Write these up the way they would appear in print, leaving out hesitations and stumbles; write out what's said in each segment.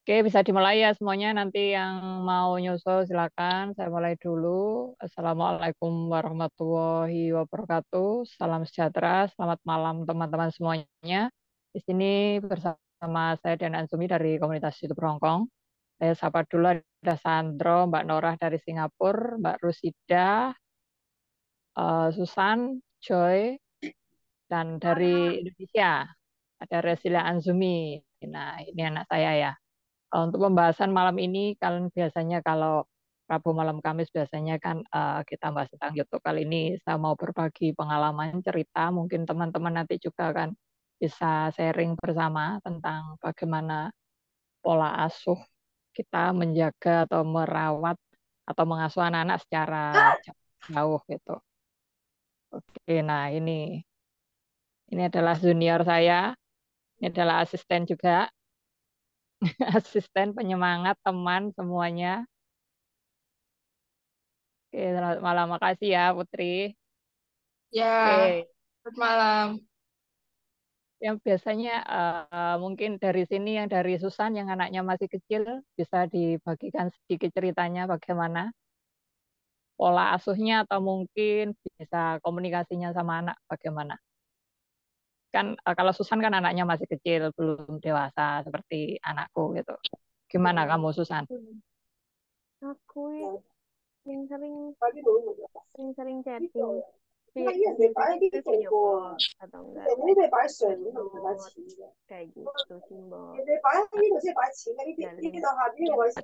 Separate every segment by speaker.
Speaker 1: Oke, bisa dimulai ya semuanya. Nanti yang mau nyusul silakan. Saya mulai dulu. Assalamualaikum warahmatullahi wabarakatuh. Salam sejahtera. Selamat malam teman-teman semuanya. Di sini bersama saya dan Ansumi dari komunitas YouTube Hongkong. Saya sapa dulu ada Sandro, Mbak Norah dari Singapura, Mbak Rusida, Susan, Joy, dan dari Indonesia ada Resila Anzumi. Nah, ini anak saya ya. Untuk pembahasan malam ini, kalian biasanya kalau Rabu malam Kamis biasanya kan kita bahas tentang YouTube. Kali ini saya mau berbagi pengalaman cerita, mungkin teman-teman nanti juga kan bisa sharing bersama tentang bagaimana pola asuh kita menjaga atau merawat atau mengasuh anak-anak secara jauh gitu. Oke, nah ini adalah junior saya, ini adalah asisten juga, asisten penyemangat teman semuanya. Oke, selamat malam. Makasih ya, Putri.
Speaker 2: Ya,
Speaker 1: Oke,
Speaker 2: selamat malam.
Speaker 1: yang biasanya mungkin dari sini yang dari Susan yang anaknya masih kecil bisa dibagikan sedikit ceritanya bagaimana pola asuhnya atau mungkin bisa komunikasinya sama anak bagaimana. Kan kalau Susan kan anaknya masih kecil, belum dewasa seperti anakku gitu. Gimana kamu, Susan?
Speaker 3: Aku sering-sering sering-sering chatting biasanya video call atau enggak voice note kayak gitu simbol jalin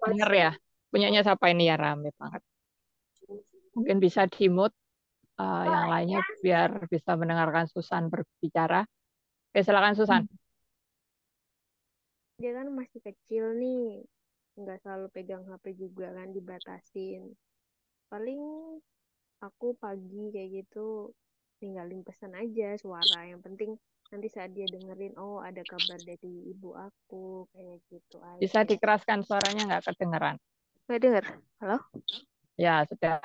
Speaker 1: Dengar ya, punyanya siapa ini ya rame banget. Mungkin bisa di-mute yang lainnya biar bisa mendengarkan Susan berbicara. Oke, silakan Susan.
Speaker 3: dia kan masih kecil nih, nggak selalu pegang HP juga kan, dibatasin. Paling aku pagi kayak gitu tinggalin pesan aja suara, yang penting nanti saat dia dengerin, oh ada kabar dari ibu aku, kayak gitu
Speaker 1: Bisa
Speaker 3: aja.
Speaker 1: dikeraskan suaranya nggak kedengeran?
Speaker 3: Nggak denger? Halo?
Speaker 1: Ya, sudah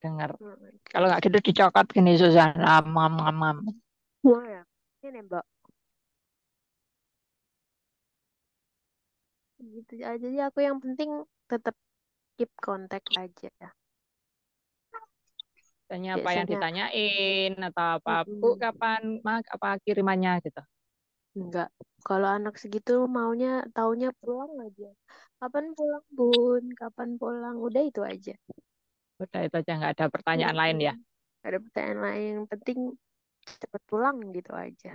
Speaker 1: dengar.
Speaker 3: Hmm.
Speaker 1: Kalau nggak gitu dicokot gini Susan. Mam, mam, mam.
Speaker 3: Wah ya, ini mbak, gitu aja sih aku, yang penting tetap keep kontak aja.
Speaker 1: Tanya apa yang
Speaker 3: Biasanya
Speaker 1: ditanyain atau apa, Bu,
Speaker 3: mm-mm.
Speaker 1: kapan mak apa kirimannya gitu.
Speaker 3: Enggak. Kalau anak segitu maunya taunya pulang aja. Kapan pulang, Bun? Kapan pulang? Udah itu aja.
Speaker 1: Udah itu aja nggak ada pertanyaan lain ya.
Speaker 3: Mm-mm. Ada pertanyaan lain, yang penting cepat pulang gitu aja.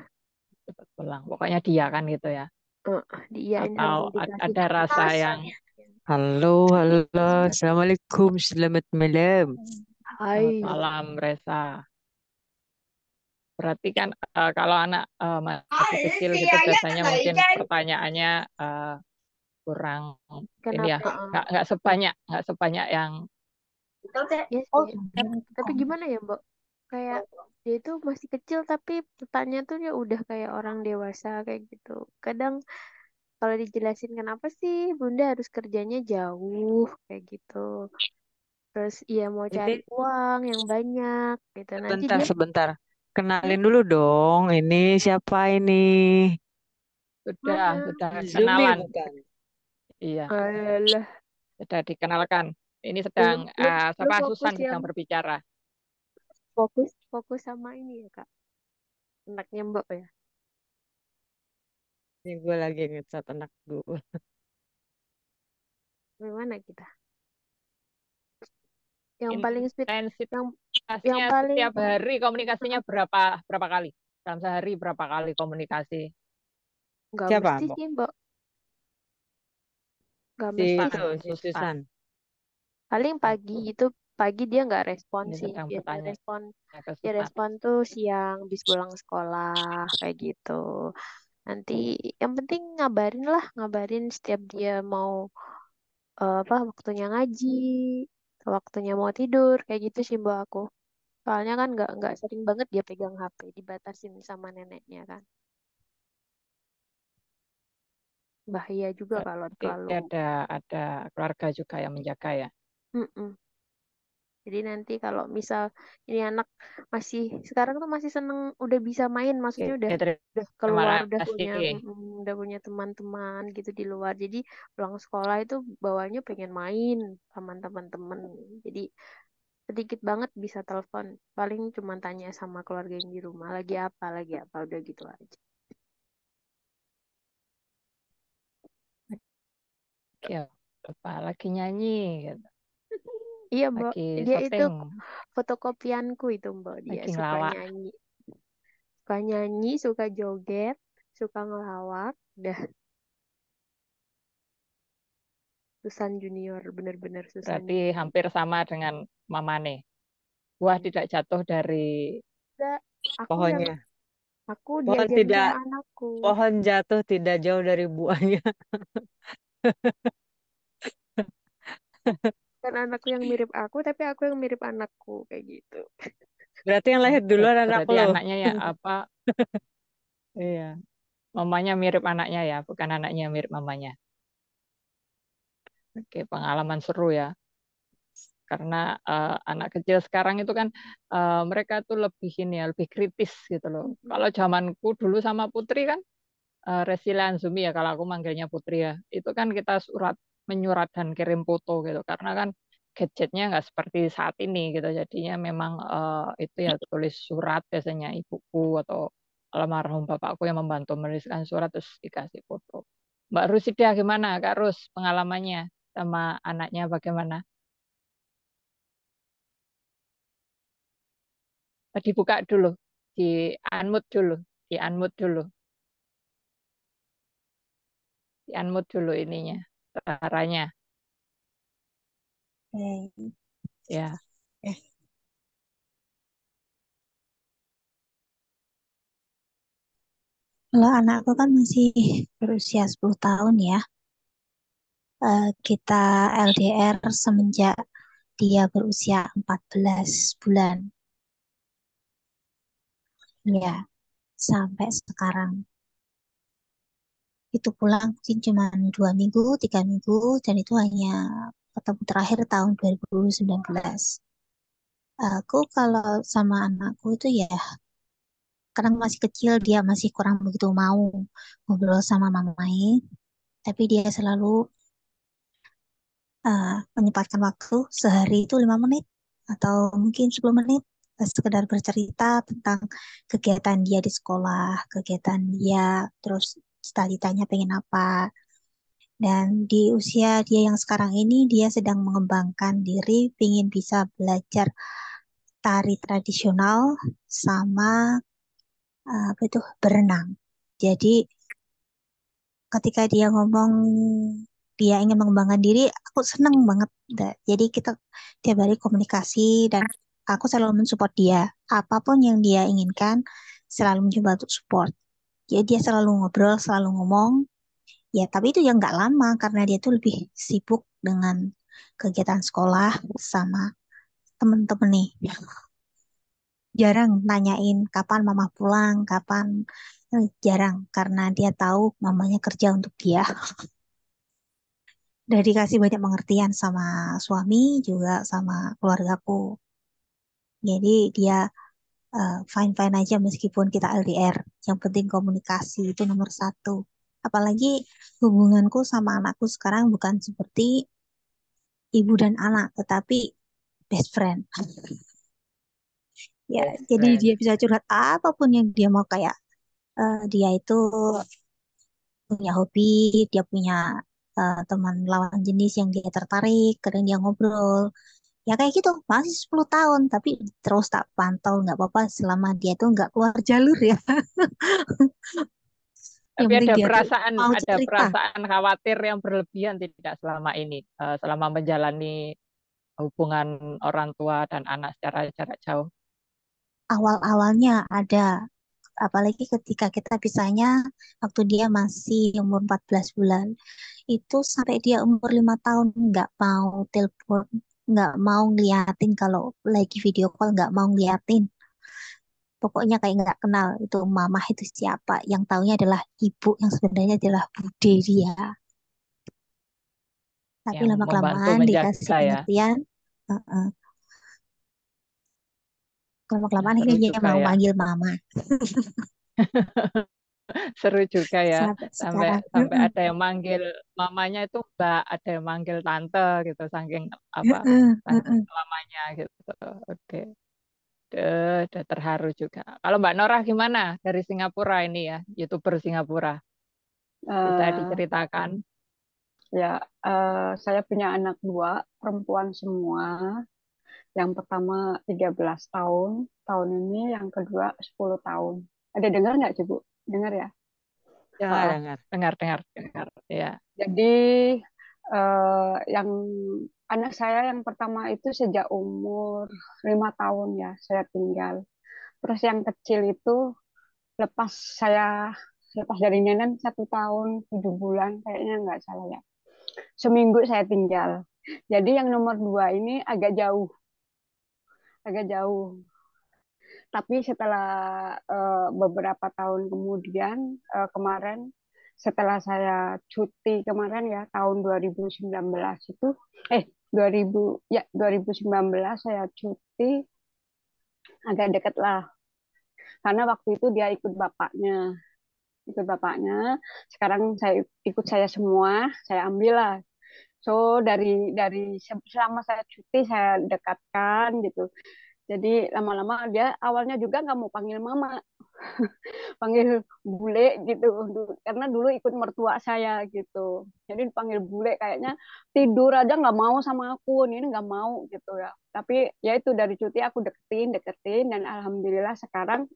Speaker 1: Cepat pulang. Pokoknya dia kan gitu ya.
Speaker 3: Diiyain
Speaker 1: Atau
Speaker 3: sambil dikasih
Speaker 1: ada rasa yang
Speaker 4: Halo, halo, Assalamualaikum, selamat malam.
Speaker 1: selamat
Speaker 3: hai.
Speaker 1: malam Reza. Berarti kan kalau anak masih kecil gitu biasanya mungkin pertanyaannya kurang ini ya,
Speaker 3: Kenapa?
Speaker 1: nggak sebanyak yang
Speaker 3: Ya sih. Tapi gimana ya, Mbak? Kayak dia itu masih kecil tapi pertanyaan tuh ya udah kayak orang dewasa kayak gitu. Kadang kalau dijelasin kenapa sih Bunda harus kerjanya jauh kayak gitu. Terus ia mau cari
Speaker 4: Ini
Speaker 3: uang yang banyak gitu. Nanti
Speaker 4: sebentar,
Speaker 3: dia
Speaker 4: sebentar.
Speaker 3: "Hmm,
Speaker 4: Kenalin dulu dong. Ini siapa ini?
Speaker 1: sudah
Speaker 3: mana?
Speaker 4: Zumi
Speaker 1: kenalan.
Speaker 4: bukan?
Speaker 1: Iya,
Speaker 3: Alah,
Speaker 1: sudah dikenalkan. Ini
Speaker 3: lu
Speaker 1: sedang
Speaker 3: lu lu
Speaker 1: siapa
Speaker 3: fokus
Speaker 1: Susan
Speaker 3: yang
Speaker 1: sedang berbicara.
Speaker 3: fokus fokus sama ini ya, Kak. Anaknya Mbak ya.
Speaker 4: Ini gue lagi ngecat anak gue.
Speaker 3: Gimana kita? Yang paling sweet, yang yang
Speaker 1: Intensitasnya
Speaker 3: paling
Speaker 1: setiap hari komunikasinya berapa berapa kali? Dalam sehari berapa kali komunikasi?
Speaker 3: nggak
Speaker 4: Siapa,
Speaker 3: mesti
Speaker 4: Mbok?
Speaker 3: sih, Mbak. Nggak
Speaker 4: Si
Speaker 3: mesti
Speaker 4: itu,
Speaker 3: sih.
Speaker 1: Susan,
Speaker 4: si
Speaker 1: Susan.
Speaker 4: Susan.
Speaker 3: Paling pagi itu, pagi dia nggak respon
Speaker 1: Ini
Speaker 3: sih.
Speaker 1: sedang
Speaker 3: Biasanya
Speaker 1: bertanya
Speaker 3: respon
Speaker 1: ke
Speaker 3: dia
Speaker 1: Susan.
Speaker 3: respon tuh siang bis pulang sekolah kayak gitu. Nanti yang penting ngabarin lah, ngabarin setiap dia mau apa waktunya ngaji, waktunya mau tidur kayak gitu sih Mbak aku. Soalnya kan nggak sering banget dia pegang HP, dibatasin sama neneknya kan. Bahaya juga kalau
Speaker 1: Berarti
Speaker 3: terlalu.
Speaker 1: ada keluarga juga yang menjaga ya.
Speaker 3: Mm-mm. Jadi nanti kalau misal ini anak sekarang tuh masih seneng, udah bisa main, maksudnya udah
Speaker 1: Oke, terima
Speaker 3: keluar,
Speaker 1: kasih.
Speaker 3: udah punya teman-teman gitu di luar. Jadi pulang sekolah itu bawanya pengen main sama teman-teman. Jadi sedikit banget bisa telepon. Paling cuma tanya sama keluarga yang di rumah, lagi apa, udah gitu aja.
Speaker 1: Oke, apa lagi nyanyi gitu.
Speaker 3: Iya, Mbak.
Speaker 1: Lagi
Speaker 3: Dia itu
Speaker 1: syuting,
Speaker 3: fotokopianku itu, Mbak. Dia
Speaker 1: lagi
Speaker 3: suka
Speaker 1: ngelawak.
Speaker 3: nyanyi. Suka nyanyi, suka joget, suka ngelawak. Udah Susan Junior, bener-bener Susan
Speaker 1: Berarti
Speaker 3: Junior.
Speaker 1: hampir sama dengan Mamane. Buah tidak jatuh dari
Speaker 3: Enggak,
Speaker 4: Pohonnya.
Speaker 3: aku
Speaker 4: Pohon
Speaker 3: diajarin
Speaker 4: tidak,
Speaker 3: sama anakku.
Speaker 4: pohon jatuh tidak jauh dari buahnya.
Speaker 3: Kan anakku yang mirip aku, tapi aku yang mirip anakku kayak gitu.
Speaker 4: Berarti yang lahir duluan anak
Speaker 1: berarti
Speaker 4: lo.
Speaker 1: anaknya ya apa? Iya, mamanya mirip anaknya ya, bukan anaknya yang mirip mamanya. Oke, pengalaman seru ya. Karena anak kecil sekarang itu kan mereka tuh lebih ini ya, lebih kritis gitu loh. Kalau zamanku dulu sama Putri kan Resila Anzumi ya, kalau aku manggilnya Putri ya, itu kan kita menyurat dan kirim foto gitu. Karena kan gadgetnya nggak seperti saat ini gitu. Jadinya memang itu ya tulis surat biasanya ibuku atau almarhum bapakku yang membantu menuliskan surat terus dikasih foto. Mbak Rusida gimana, Kak Rus, pengalamannya sama anaknya bagaimana? Dibuka dulu, di unmute dulu, di unmute dulu, di unmute dulu ininya, suaranya. Ya,
Speaker 5: Eh, Kalau anakku kan masih berusia 10 tahun ya. Kita LDR semenjak dia berusia 14 bulan. Ya, sampai sekarang. Itu pulang mungkin cuma 2 minggu, 3 minggu, dan itu hanya ketemu terakhir tahun 2019. Aku kalau sama anakku itu ya, kadang masih kecil dia masih kurang begitu mau ngobrol sama mamanya, tapi dia selalu menyempatkan waktu sehari itu 5 menit atau mungkin 10 menit sekedar bercerita tentang kegiatan dia di sekolah, kegiatan dia, terus cita-citanya pengen apa. Dan di usia dia yang sekarang ini, dia sedang mengembangkan diri, pengen bisa belajar tari tradisional sama apa itu berenang. Jadi ketika dia ngomong dia ingin mengembangkan diri, aku seneng banget. Jadi kita tiap hari komunikasi dan aku selalu mensupport dia. Apapun yang dia inginkan, selalu mencoba untuk support. Jadi dia selalu ngobrol, selalu ngomong. Ya, tapi itu yang nggak lama karena dia tuh lebih sibuk dengan kegiatan sekolah sama temen-temen nih. Jarang nanyain kapan mama pulang, kapan jarang karena dia tahu mamanya kerja untuk dia. Udah dikasih banyak pengertian sama suami juga sama keluargaku. Jadi dia fine-fine aja meskipun kita LDR. Yang penting komunikasi itu nomor satu. Apalagi hubunganku sama anakku sekarang bukan seperti ibu dan anak, tetapi best friend. Ya,
Speaker 1: best
Speaker 5: jadi
Speaker 1: friend.
Speaker 5: dia bisa curhat apapun yang dia mau kayak dia itu punya hobi, dia punya teman lawan jenis yang dia tertarik, kadang dia ngobrol. Ya kayak gitu, masih 10 tahun, tapi terus tak pantau, nggak apa-apa selama dia tuh nggak keluar jalur ya. Yang
Speaker 1: Tapi
Speaker 5: penting dia tuh mau
Speaker 1: ada
Speaker 5: cerita.
Speaker 1: perasaan khawatir yang berlebihan tidak selama ini, selama menjalani hubungan orang tua dan anak secara jarak jauh.
Speaker 5: Awal-awalnya ada, apalagi ketika kita pisahnya waktu dia masih umur 14 bulan. Itu sampai dia umur 5 tahun nggak mau telepon, nggak mau ngeliatin kalau lagi video call, nggak mau ngeliatin. Pokoknya kayak nggak kenal itu mama itu siapa. Yang taunya adalah ibu yang sebenarnya adalah bude dia. Tapi
Speaker 1: Yang membantu
Speaker 5: lama-kelamaan dikasih
Speaker 1: menjaga ya.
Speaker 5: pengertian, uh-uh. Lama-kelamaan
Speaker 1: Seru
Speaker 5: akhirnya dia
Speaker 1: juga
Speaker 5: mau
Speaker 1: ya.
Speaker 5: manggil mama.
Speaker 1: Seru juga ya.
Speaker 5: Sampai
Speaker 1: Sampai
Speaker 5: sekarang.
Speaker 1: sampai ada yang manggil mamanya itu Mbak, ada yang manggil tante gitu, saking apa, saking lamanya gitu. Oke. Udah terharu juga. Kalau Mbak Norah gimana dari Singapura ini ya, YouTuber Singapura? Bisa
Speaker 6: Eh,
Speaker 1: diceritakan?
Speaker 6: ya, saya punya anak dua, perempuan semua. Yang pertama 13 tahun, tahun ini yang kedua 10 tahun. Ada dengar nggak, Cibu? Dengar ya?
Speaker 4: Dengar,
Speaker 6: Oh,
Speaker 4: dengar.
Speaker 1: Dengar. Ya.
Speaker 6: jadi yang anak saya yang pertama itu sejak umur 5 tahun ya, saya tinggal. Terus yang kecil itu lepas saya lepas dari nenek 1 tahun 7 bulan, kayaknya nggak salah ya. Seminggu saya tinggal. Jadi yang nomor dua ini agak jauh. Tapi setelah beberapa tahun kemudian, kemarin setelah saya cuti kemarin ya tahun 2019 itu, 2019 saya cuti agak deket lah. Karena waktu itu dia ikut bapaknya. Sekarang saya ikut saya semua, saya ambil lah. So dari selama saya cuti saya dekatkan gitu. Jadi lama-lama dia awalnya juga nggak mau panggil mama, panggil bule gitu. Karena dulu ikut mertua saya gitu. Jadi dipanggil bule kayaknya tidur aja nggak mau sama aku, ini nggak mau gitu ya. Tapi ya itu dari cuti aku deketin dan alhamdulillah sekarang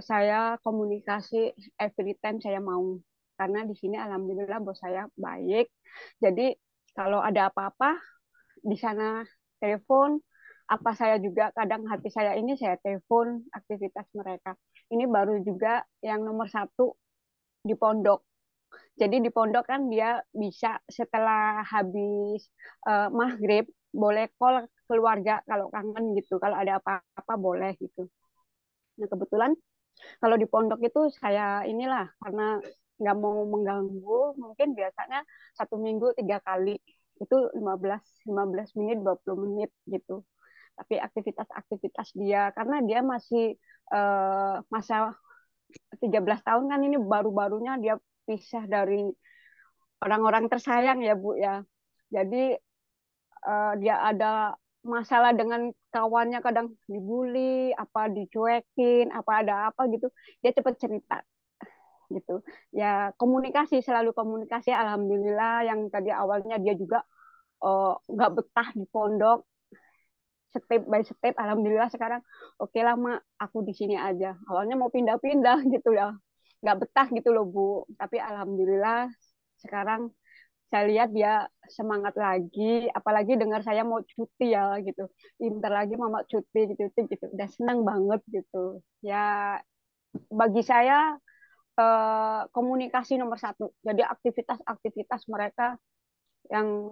Speaker 6: saya komunikasi every time saya mau. Karena di sini alhamdulillah bos saya baik. Jadi kalau ada apa-apa di sana telepon, apa saya juga kadang hati saya ini saya telepon aktivitas mereka. Ini baru juga yang nomor satu di pondok. Jadi di pondok kan dia bisa setelah habis maghrib boleh call keluarga kalau kangen gitu. Kalau ada apa-apa boleh gitu. Nah kebetulan kalau di pondok itu saya inilah karena nggak mau mengganggu, mungkin biasanya 1 minggu 3 kali itu 15 menit 20 menit gitu. Tapi aktivitas-aktivitas dia karena dia masih masa 13 tahun kan ini baru-barunya dia pisah dari orang-orang tersayang ya Bu ya. Jadi dia ada masalah dengan kawannya kadang dibully, apa dicuekin, apa ada apa gitu, dia cepat cerita gitu. Ya komunikasi selalu komunikasi. Alhamdulillah yang tadi awalnya dia juga nggak betah di pondok, step by step. Alhamdulillah sekarang oke lah mak, aku di sini aja. Awalnya mau pindah-pindah gitu ya, nggak betah gitu loh Bu. Tapi alhamdulillah sekarang saya lihat dia semangat lagi, apalagi dengar saya mau cuti ya gitu. Bentar lagi mama cuti gitu. Udah senang banget gitu. Ya bagi saya komunikasi nomor satu. Jadi aktivitas-aktivitas mereka yang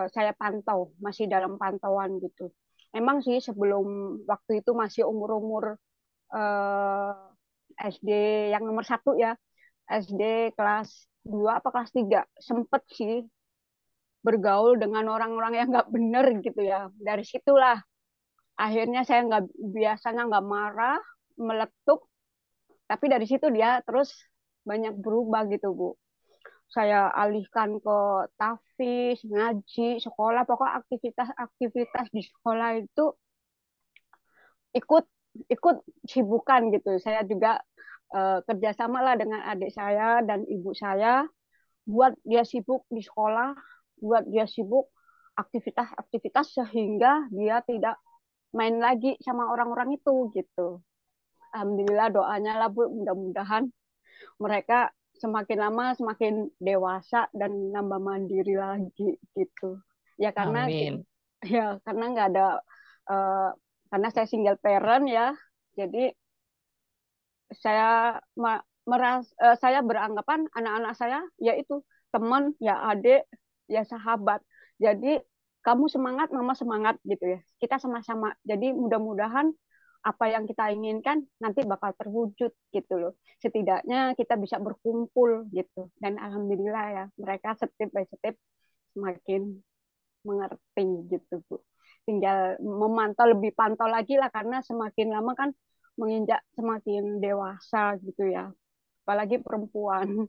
Speaker 6: saya pantau, masih dalam pantauan gitu. Emang sih sebelum waktu itu masih umur-umur eh, SD yang nomor satu ya, SD kelas 2 apa kelas 3 sempet sih bergaul dengan orang-orang yang nggak bener gitu ya. Dari situlah akhirnya saya nggak biasanya nggak marah, meletup, tapi dari situ dia terus banyak berubah gitu Bu. Saya alihkan ke tahfiz, ngaji, sekolah, pokok aktivitas-aktivitas di sekolah itu ikut ikut sibukan gitu. Saya juga kerjasama lah dengan adik saya dan ibu saya buat dia sibuk di sekolah, buat dia sibuk aktivitas-aktivitas sehingga dia tidak main lagi sama orang-orang itu gitu. Alhamdulillah doanya lah Bu, mudah-mudahan mereka semakin lama semakin dewasa dan nambah mandiri lagi gitu. Ya karena
Speaker 1: Amin.
Speaker 6: karena nggak ada eh, karena saya single parent ya. Jadi saya saya beranggapan anak-anak saya yaitu teman, ya adik, ya sahabat. Jadi kamu semangat, mama semangat gitu ya. Kita sama-sama. Jadi mudah-mudahan apa yang kita inginkan nanti bakal terwujud gitu loh. Setidaknya kita bisa berkumpul gitu. Dan alhamdulillah ya, mereka step by step semakin mengerti gitu Bu. tinggal memantau, lebih pantau lagi lah, karena semakin lama kan menginjak semakin dewasa gitu ya, apalagi perempuan.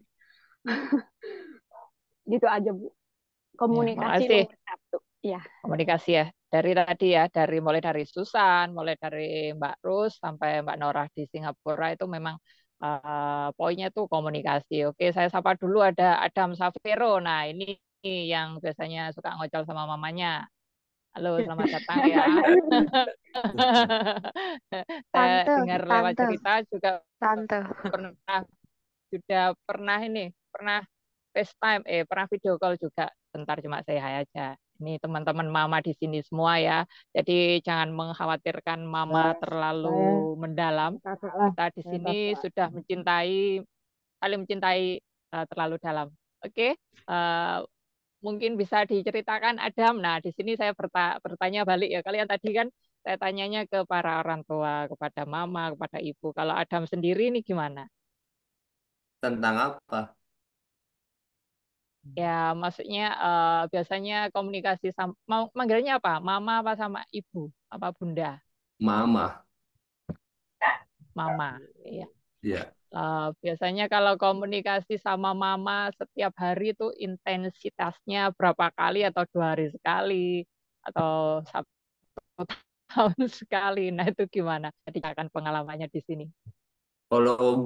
Speaker 6: Gitu aja Bu,
Speaker 1: Ya,
Speaker 6: komunikasi
Speaker 1: makasih.
Speaker 6: nomor satu ya.
Speaker 1: Komunikasi ya. Dari tadi ya, mulai dari Susan, mulai dari Mbak Rus sampai Mbak Norah di Singapura itu memang poinnya tuh komunikasi. Oke, saya sapa dulu ada Adam Safero. Nah, ini yang biasanya suka ngocol sama mamanya. Halo, selamat datang ya. Saya
Speaker 3: Tante,
Speaker 1: dengar lewat
Speaker 3: tante,
Speaker 1: cerita juga
Speaker 3: tante.
Speaker 1: pernah sudah pernah FaceTime, pernah video call juga. Bentar cuma saya hai aja. Ini teman-teman mama di sini semua ya. Jadi jangan mengkhawatirkan mama terlalu mendalam. Kita di sini sudah saling mencintai terlalu dalam. Oke, mungkin bisa diceritakan Adam. Nah, di sini saya bertanya balik ya. Kalian tadi kan saya tanyanya ke para orang tua, kepada mama, kepada ibu. Kalau Adam sendiri ini gimana?
Speaker 7: Tentang apa?
Speaker 1: Ya, maksudnya biasanya komunikasi sama, manggilnya apa? Mama apa sama ibu? Apa bunda?
Speaker 7: Mama.
Speaker 1: Mama. Iya.
Speaker 7: Ya.
Speaker 1: Biasanya kalau komunikasi sama mama setiap hari itu intensitasnya berapa kali atau 2 hari sekali atau 1 tahun sekali. Nah, itu gimana? Jadi akan pengalamannya di sini.
Speaker 7: Kalau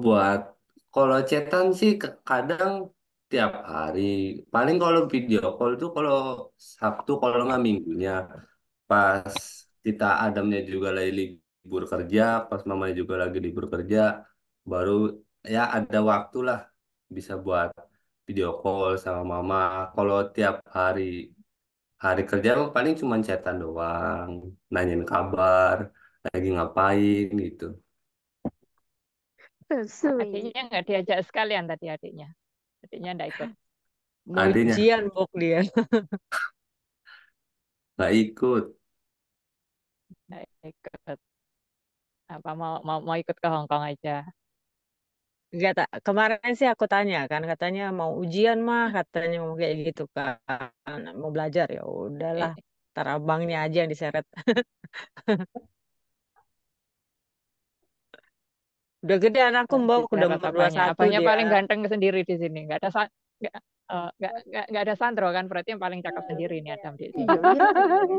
Speaker 7: kalau chatan sih kadang tiap hari. Paling kalau video call tuh kalau Sabtu kalau nggak minggunya. Pas kita Adamnya juga lagi libur kerja, pas mamanya juga lagi libur kerja, baru ya ada waktu lah bisa buat video call sama mama. Kalau tiap hari kerja mah paling cuma chatan doang, nanyain kabar, lagi ngapain gitu.
Speaker 3: Sweet.
Speaker 1: Adiknya nggak diajak sekalian tadi adiknya. Adiknya nggak ikut.
Speaker 4: Mau
Speaker 7: Adanya
Speaker 4: ujian Bok dia.
Speaker 7: nggak ikut.
Speaker 1: Nggak ikut. Apa mau ikut ke Hong Kong aja?
Speaker 4: Enggak tak. Kemarin sih aku tanya kan katanya mau ujian mah katanya mau kayak gitu kan mau belajar ya udahlah
Speaker 1: Eh,
Speaker 4: ntar abangnya aja yang diseret. Udah gede anakku Mbak udah
Speaker 1: diseret
Speaker 4: umur
Speaker 1: apanya?
Speaker 4: 21
Speaker 1: Abangnya
Speaker 4: dia.
Speaker 1: paling ganteng sendiri di sini. Nggak ada Sandro kan? Berarti yang paling cakep sendiri ini Adam di sini.
Speaker 3: Iya, iya.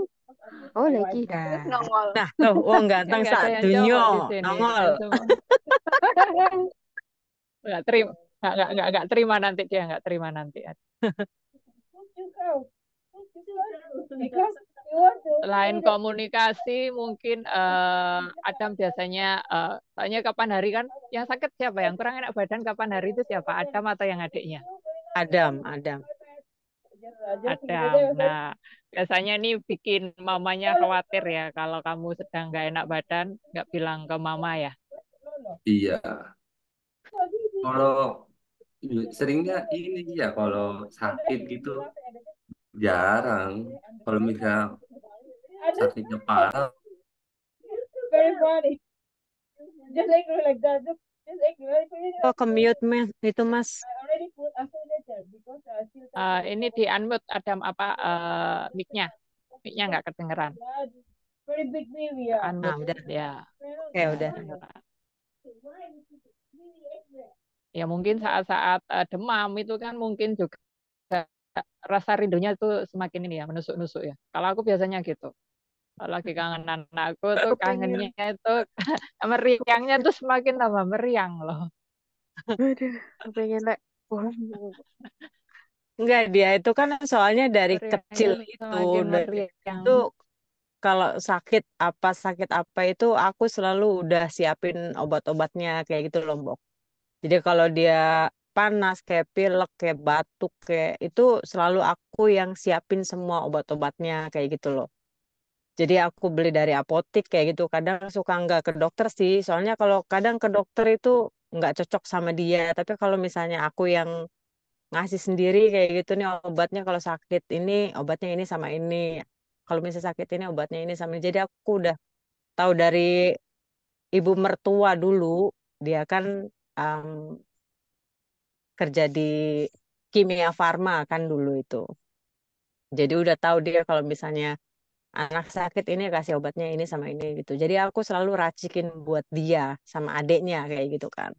Speaker 3: Oh, lagi.
Speaker 6: Terus
Speaker 4: Nah,
Speaker 6: nongol.
Speaker 4: nah tuh uang
Speaker 1: Kan
Speaker 4: ganteng
Speaker 1: nggak ada yang
Speaker 4: satunya
Speaker 1: cowok di sini.
Speaker 4: nongol.
Speaker 1: Semua nggak terima. Nggak terima nanti dia nggak terima nanti. Selain komunikasi, mungkin Adam biasanya, soalnya kapan hari kan, yang sakit siapa? Yang kurang enak badan kapan hari itu siapa? Adam atau yang adiknya?
Speaker 4: Adam.
Speaker 1: Adam. Nah, biasanya nih bikin mamanya khawatir ya, kalau kamu sedang nggak enak badan, nggak bilang ke mama ya.
Speaker 7: Iya. Kalau seringnya ini ya kalau sakit gitu jarang. Kalau misalnya sakitnya parah,
Speaker 4: Oh commute mas itu mas.
Speaker 1: Ini di unmute Adam apa mic-nya? Mic-nya nggak kedengeran.
Speaker 4: Nah
Speaker 1: Unmute
Speaker 4: udah.
Speaker 1: ya.
Speaker 4: Oke
Speaker 1: Nggak
Speaker 4: udah.
Speaker 1: kedengeran. Ya mungkin saat-saat demam itu kan mungkin juga rasa rindunya tuh semakin ini ya, menusuk-nusuk ya. Kalau aku biasanya gitu. Kalau lagi kangen anakku tuh
Speaker 3: Kepengen.
Speaker 1: kangennya itu meriangnya tuh semakin tambah meriang loh.
Speaker 3: Aduh, kepengen Lek. Wah,
Speaker 4: Enggak dia itu kan soalnya dari
Speaker 1: Meriangnya
Speaker 4: kecil
Speaker 1: tuh
Speaker 4: itu
Speaker 1: semakin
Speaker 4: dari
Speaker 1: meriang.
Speaker 4: itu kalau sakit apa itu aku selalu udah siapin obat-obatnya kayak gitu loh Mbok. Jadi kalau dia panas kayak pilek kayak batuk kayak itu selalu aku yang siapin semua obat-obatnya kayak gitu loh. Jadi aku beli dari apotik kayak gitu. Kadang suka nggak ke dokter sih. Soalnya kalau kadang ke dokter itu nggak cocok sama dia. Tapi kalau misalnya aku yang ngasih sendiri kayak gitu nih obatnya kalau sakit ini obatnya ini sama ini. Kalau misalnya sakit ini obatnya ini sama ini. Jadi aku udah tahu dari ibu mertua dulu. Dia kan um, kerja di Kimia Farma kan dulu itu. Jadi udah tahu dia kalau misalnya Anak sakit ini kasih obatnya ini sama ini gitu. Jadi aku selalu racikin buat dia sama adiknya kayak gitu kan.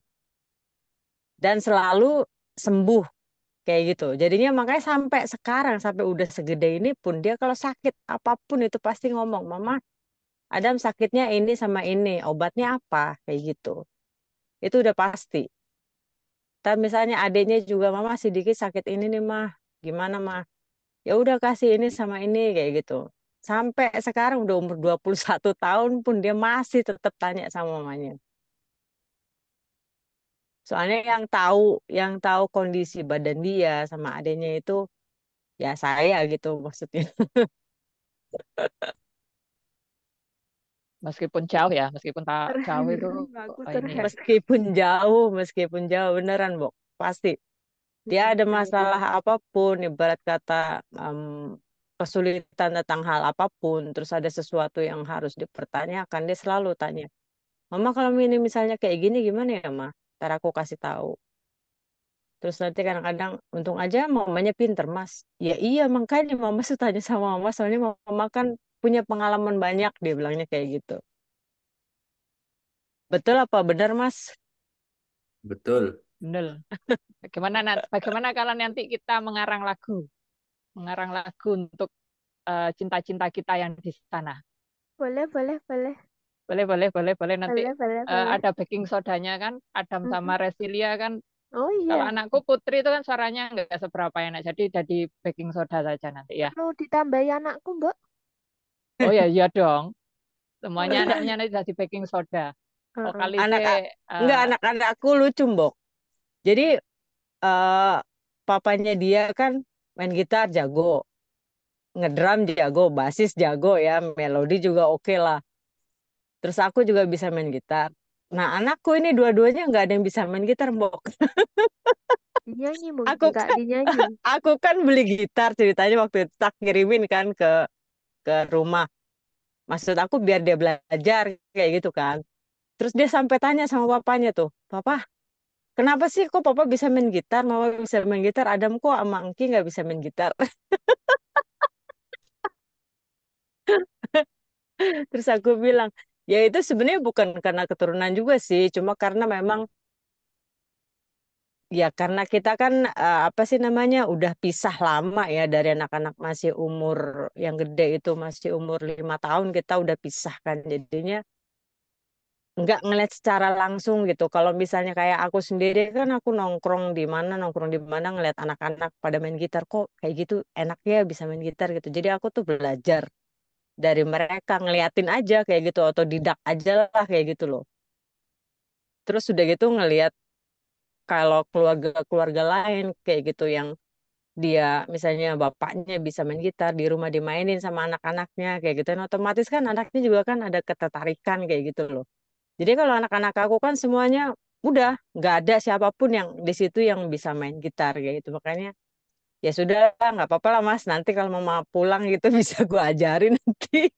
Speaker 4: Dan selalu sembuh kayak gitu. Jadinya makanya sampai sekarang sampai udah segede ini pun dia kalau sakit apapun itu pasti ngomong, "Mama, Adam sakitnya ini sama ini, obatnya apa?" Kayak gitu. Itu udah pasti. Tapi misalnya adiknya juga, "Mama sedikit sakit ini nih, mah. Gimana, mah?" Ya udah kasih ini sama ini kayak gitu. Sampai sekarang udah umur 21 tahun pun dia masih tetap tanya sama mamanya. Soalnya yang tahu kondisi badan dia sama adiknya itu ya saya gitu maksudnya.
Speaker 1: Meskipun jauh ya, meskipun tak jauh itu
Speaker 3: Aku
Speaker 1: ini ya.
Speaker 3: terharu.
Speaker 4: Meskipun jauh beneran, Bok. Pasti. Dia ada
Speaker 3: Iya.
Speaker 4: masalah apapun, ibarat kata kesulitan tentang hal apapun, terus ada sesuatu yang harus dipertanyakan, dia selalu tanya, "Mama kalau ini misalnya kayak gini gimana ya, Ma?" Ntar aku kasih tahu. Terus nanti kadang-kadang, "Untung aja mamanya pinter, Mas." Ya iya, makanya Mama suka tanya sama Mama, soalnya Mama kan punya pengalaman banyak, dia bilangnya kayak gitu. Betul apa benar, Mas?
Speaker 7: Betul.
Speaker 1: Bener. Bagaimana kalau nanti kita mengarang lagu untuk cinta-cinta kita yang di sana.
Speaker 3: Boleh, boleh, boleh.
Speaker 1: Boleh. Nanti
Speaker 3: Boleh, boleh, boleh.
Speaker 1: ada baking sodanya kan, Adam sama
Speaker 3: Mm-mm.
Speaker 1: Resilia kan.
Speaker 3: Oh
Speaker 1: Kalau
Speaker 3: iya,
Speaker 1: anakku Putri itu kan suaranya nggak seberapa enak, jadi baking soda saja nanti ya.
Speaker 3: perlu ditambahi anakku, Mbak.
Speaker 1: Oh ya, iya dong.
Speaker 3: Oh
Speaker 1: Semuanya
Speaker 3: iya.
Speaker 1: anaknya nanti jadi baking soda.
Speaker 3: Heeh.
Speaker 4: Anak
Speaker 1: Vokalisnya
Speaker 4: enggak
Speaker 1: eh,
Speaker 4: anak-anakku lucu, Mbok. Jadi eh papanya dia kan main gitar jago, ngedrum jago, basis jago ya, melodi juga oke lah. Terus aku juga bisa main gitar. Nah, anakku ini dua-duanya nggak ada yang bisa main gitar, Mbok.
Speaker 3: Dinyanyi
Speaker 4: Aku
Speaker 3: mungkin, Kak,
Speaker 4: kan
Speaker 3: dinyanyi.
Speaker 4: aku kan beli gitar ceritanya waktu itu tak ngirimin kan ke rumah. Maksud aku biar dia belajar kayak gitu kan. Terus dia sampai tanya sama papanya tuh, "Papa, kenapa sih kok papa bisa main gitar, mama bisa main gitar, Adam kok sama Engki nggak bisa main gitar?" Terus aku bilang, ya itu sebenarnya bukan karena keturunan juga sih, cuma karena memang ya karena kita kan apa sih namanya udah pisah lama ya dari anak-anak masih umur yang gede itu masih umur 5 tahun kita udah pisah kan jadinya nggak ngeliat secara langsung gitu. Kalau misalnya kayak aku sendiri kan aku nongkrong di mana ngeliat anak-anak pada main gitar kok kayak gitu enaknya bisa main gitar gitu. Jadi aku tuh belajar dari mereka ngeliatin aja kayak gitu otodidak aja lah kayak gitu loh. Terus udah gitu ngeliat kalau keluarga-keluarga lain kayak gitu yang dia misalnya bapaknya bisa main gitar di rumah dimainin sama anak-anaknya kayak gitu. Dan otomatis kan anaknya juga kan ada ketertarikan kayak gitu loh. Jadi kalau anak-anak aku kan semuanya udah nggak ada siapapun yang di situ yang bisa main gitar kayak gitu. Makanya ya sudah nggak apa-apa lah Mas. Nanti kalau mama pulang gitu bisa gua ajarin nanti.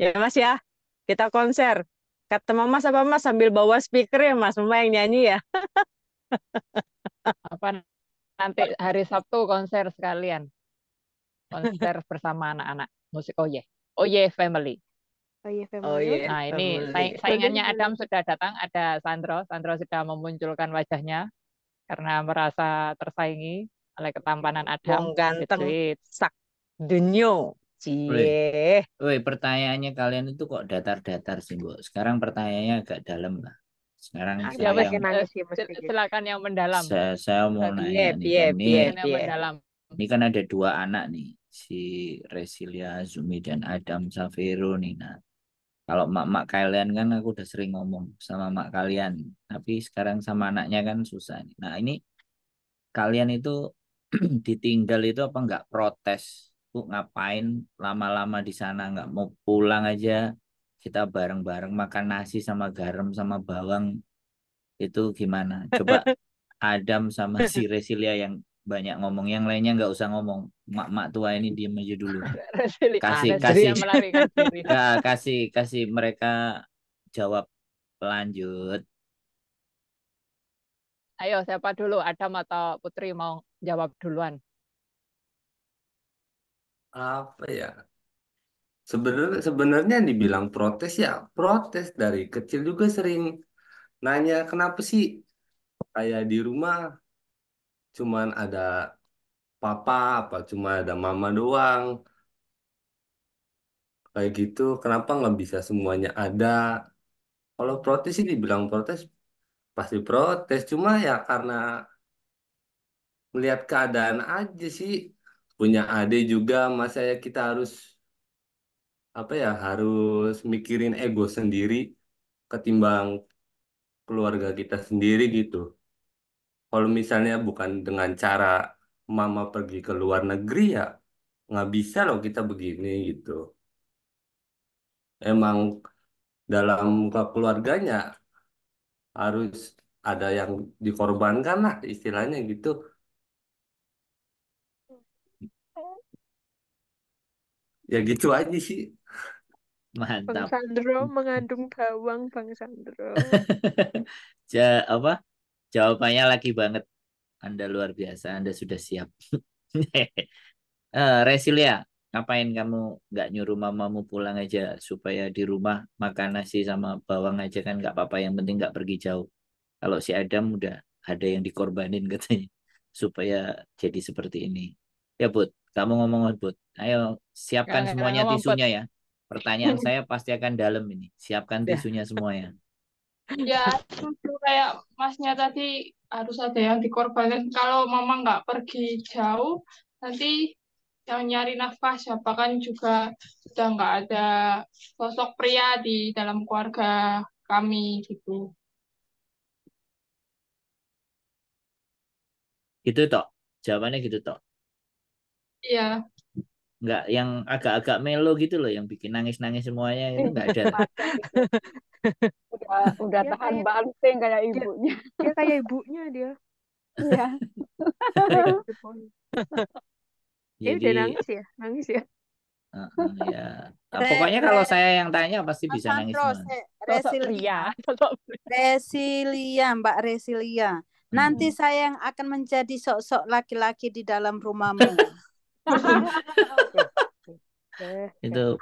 Speaker 4: Ya Mas ya, kita konser. Kata Mama apa Mas sambil bawa speaker ya Mas, Mama yang nyanyi ya.
Speaker 1: apa nanti hari Sabtu konser sekalian, konser bersama anak-anak musik Oye Family.
Speaker 3: Oh iya,
Speaker 4: Oh
Speaker 3: family.
Speaker 4: iya,
Speaker 3: Oke.
Speaker 1: Nah, ini
Speaker 4: family.
Speaker 3: Boleh,
Speaker 1: saingannya Adam
Speaker 3: boleh.
Speaker 1: sudah datang, ada Sandro. Sandro sudah memunculkan wajahnya karena merasa tersaingi oleh ketampanan Adam.
Speaker 4: Wong ganteng
Speaker 1: Sweet.
Speaker 4: sak dunyo.
Speaker 8: Woi,
Speaker 4: Cie.
Speaker 8: woi, pertanyaannya kalian itu kok datar-datar sih, Bu? Sekarang pertanyaannya agak dalam lah. Sekarang
Speaker 3: Ini
Speaker 1: Ya
Speaker 8: saya
Speaker 1: wes,
Speaker 3: mestinya
Speaker 8: yang
Speaker 3: nanya sih, mestinya.
Speaker 1: silakan yang mendalam.
Speaker 8: saya mau
Speaker 1: Bagi
Speaker 4: Piye,
Speaker 8: nanya nih
Speaker 4: piye,
Speaker 8: kan
Speaker 4: piye,
Speaker 1: silakan yang
Speaker 4: piye.
Speaker 1: mendalam.
Speaker 8: ini kan ada dua anak nih, si Resilia Azumi dan Adam Savero nih. Nah, kalau mak-mak kalian kan aku udah sering ngomong sama mak kalian, tapi sekarang sama anaknya kan susah nih. Nah, ini kalian itu ditinggal itu apa nggak protes? Bu, ngapain lama-lama di sana nggak mau pulang aja? Kita bareng-bareng makan nasi sama garam sama bawang itu gimana? Coba Adam sama si Resilia yang banyak ngomong, yang lainnya nggak usah ngomong. Mak-mak tua ini diem aja dulu. Kasih kasih
Speaker 1: Resilia melarikan diri.
Speaker 8: kasih kasih mereka jawab lanjut.
Speaker 1: Ayo, siapa dulu? Adam atau Putri mau jawab duluan?
Speaker 7: apa ya? Sebenarnya sebenarnya dibilang protes ya protes dari kecil juga sering nanya kenapa sih kayak di rumah cuman ada papa apa cuma ada mama doang kayak gitu kenapa nggak bisa semuanya ada kalau protes sih dibilang protes pasti protes cuma ya karena melihat keadaan aja sih punya adik juga masa ya kita harus apa ya harus mikirin ego sendiri ketimbang keluarga kita sendiri gitu. Kalau misalnya bukan dengan cara mama pergi ke luar negeri ya nggak bisa loh kita begini gitu. Emang dalam keluarganya harus ada yang dikorbankan lah istilahnya gitu. Ya gitu aja sih.
Speaker 3: Bang
Speaker 8: Mantap.
Speaker 3: Sandro mengandung bawang, Bang Sandro.
Speaker 8: Apa? Jawabannya lagi banget. Anda luar biasa. Anda sudah siap. Resilia, ngapain kamu nggak nyuruh mamamu pulang aja supaya di rumah makan nasi sama bawang aja kan nggak apa-apa. Yang penting nggak pergi jauh. Kalau si Adam udah ada yang dikorbanin katanya supaya jadi seperti ini. Ya Bud, kamu ngomong Bud. Ayo siapkan
Speaker 1: Kayak
Speaker 8: semuanya
Speaker 1: ngomong buat
Speaker 8: tisunya ya. Pertanyaan saya pasti akan dalam ini. Siapkan
Speaker 1: ya.
Speaker 8: tisunya semuanya.
Speaker 2: Ya, setuju kayak masnya tadi harus ada yang dikorbankan. Kalau mama nggak pergi jauh, nanti yang nyari nafkah siapa kan juga sudah nggak ada sosok pria di dalam keluarga kami gitu.
Speaker 8: Gitu toh. Jawabannya gitu toh.
Speaker 2: Iya,
Speaker 8: Nggak yang agak-agak melo gitu loh yang bikin nangis-nangis semuanya itu nggak ada.
Speaker 6: Ada itu. Udah
Speaker 3: Dia
Speaker 6: tahan
Speaker 3: kayak
Speaker 6: banting kayak
Speaker 3: dia,
Speaker 6: ibunya.
Speaker 3: dia kayak ibunya dia.
Speaker 6: Iya.
Speaker 3: Tarik ke pohon.
Speaker 8: Jadi
Speaker 3: Udah nangis ya? Nangis ya?
Speaker 8: ya.
Speaker 9: Re,
Speaker 8: Pokoknya
Speaker 9: re,
Speaker 8: kalau saya yang tanya pasti
Speaker 9: Mas
Speaker 8: bisa nangis
Speaker 9: Sandro,
Speaker 8: semua.
Speaker 1: Sosok
Speaker 9: Resilia,
Speaker 1: pria, sosok pria.
Speaker 9: Resilia, Mbak Resilia. Nanti
Speaker 8: Hmm.
Speaker 9: saya yang akan menjadi sok-sok laki-laki di dalam rumahmu.
Speaker 8: Itu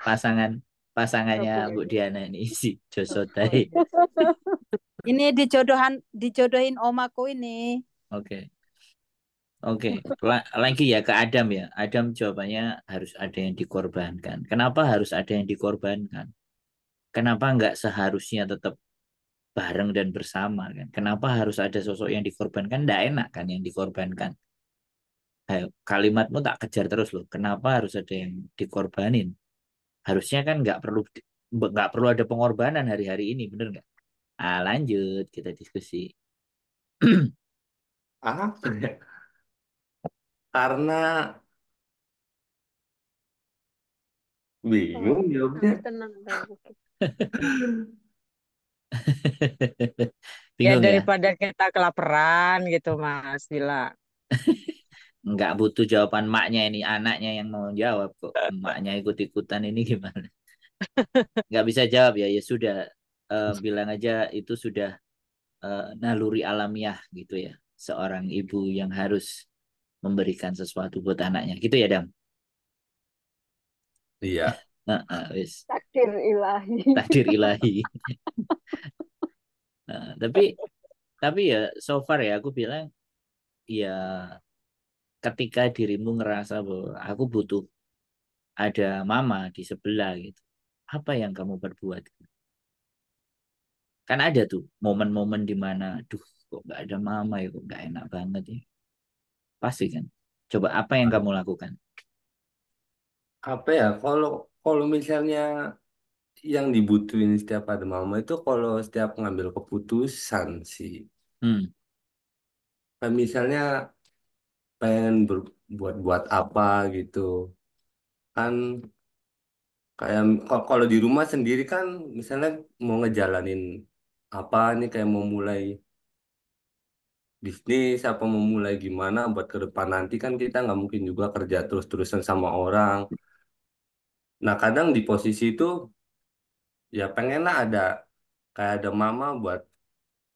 Speaker 8: pasangannya Bu Diana ini si Josotai.
Speaker 9: Ini dijodohin omaku ini.
Speaker 8: Oke. Oke, lagi ya ke Adam ya. Adam jawabannya harus ada yang dikorbankan. Kenapa harus ada yang dikorbankan? Kenapa nggak seharusnya tetap bareng dan bersama kan? Kenapa harus ada sosok yang dikorbankan? Nggak enak kan yang dikorbankan. Ayo, kalimatmu tak kejar terus loh. Kenapa harus ada yang dikorbanin? Harusnya kan nggak perlu ada pengorbanan hari-hari ini, bener nggak? Lanjut kita diskusi.
Speaker 7: Apa ya? Karena bingung jawabnya.
Speaker 3: Tenang, tenang. Oke.
Speaker 4: Ya
Speaker 8: Bingung ya?
Speaker 4: daripada kita kelaparan gitu Mas Dila.
Speaker 8: Nggak butuh jawaban maknya ini, anaknya yang mau jawab kok. Maknya ikut-ikutan ini gimana? Nggak bisa jawab ya, ya sudah. Bilang aja itu sudah naluri alamiah gitu ya. Seorang ibu yang harus memberikan sesuatu buat anaknya. Gitu ya, Dam?
Speaker 7: Iya.
Speaker 8: Wis.
Speaker 6: Takdir ilahi.
Speaker 8: Takdir ilahi. Tapi ya so far ya aku bilang ya ketika dirimu ngerasa bahwa aku butuh ada mama di sebelah gitu. Apa yang kamu perbuat? Kan ada tuh momen-momen di mana, duh kok nggak ada mama ya, kok nggak enak banget ya. Pasti kan. Coba apa yang kamu lakukan?
Speaker 7: Apa ya? Kalau kalau misalnya yang dibutuhin setiap ada mama itu kalau setiap ngambil keputusan sih.
Speaker 8: Hmm,
Speaker 7: Kayak misalnya pengen buat apa gitu. Kan kayak kalau di rumah sendiri kan misalnya mau ngejalanin apa nih kayak mau mulai bisnis apa mau mulai gimana buat ke depan nanti kan kita nggak mungkin juga kerja terus-terusan sama orang. Nah kadang di posisi itu ya pengen lah ada kayak ada mama buat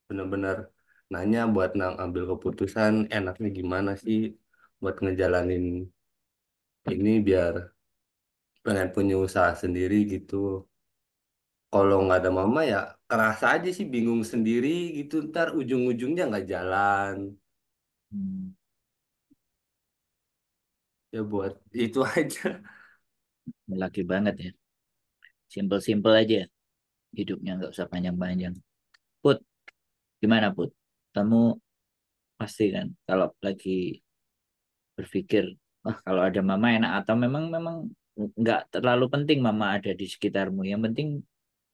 Speaker 7: bener-bener nanya buat ambil keputusan enaknya gimana sih buat ngejalanin ini biar pengen punya usaha sendiri gitu. Kalau nggak ada mama ya kerasa aja sih bingung sendiri gitu. Ntar ujung-ujungnya nggak jalan.
Speaker 8: Hmm,
Speaker 7: Ya buat itu aja.
Speaker 8: laki banget ya. Simple-simple aja hidupnya, nggak usah panjang-panjang. Put, gimana Put? Kamu pasti kan kalau lagi berpikir, wah kalau ada mama enak, atau memang memang nggak terlalu penting mama ada di sekitarmu. Yang penting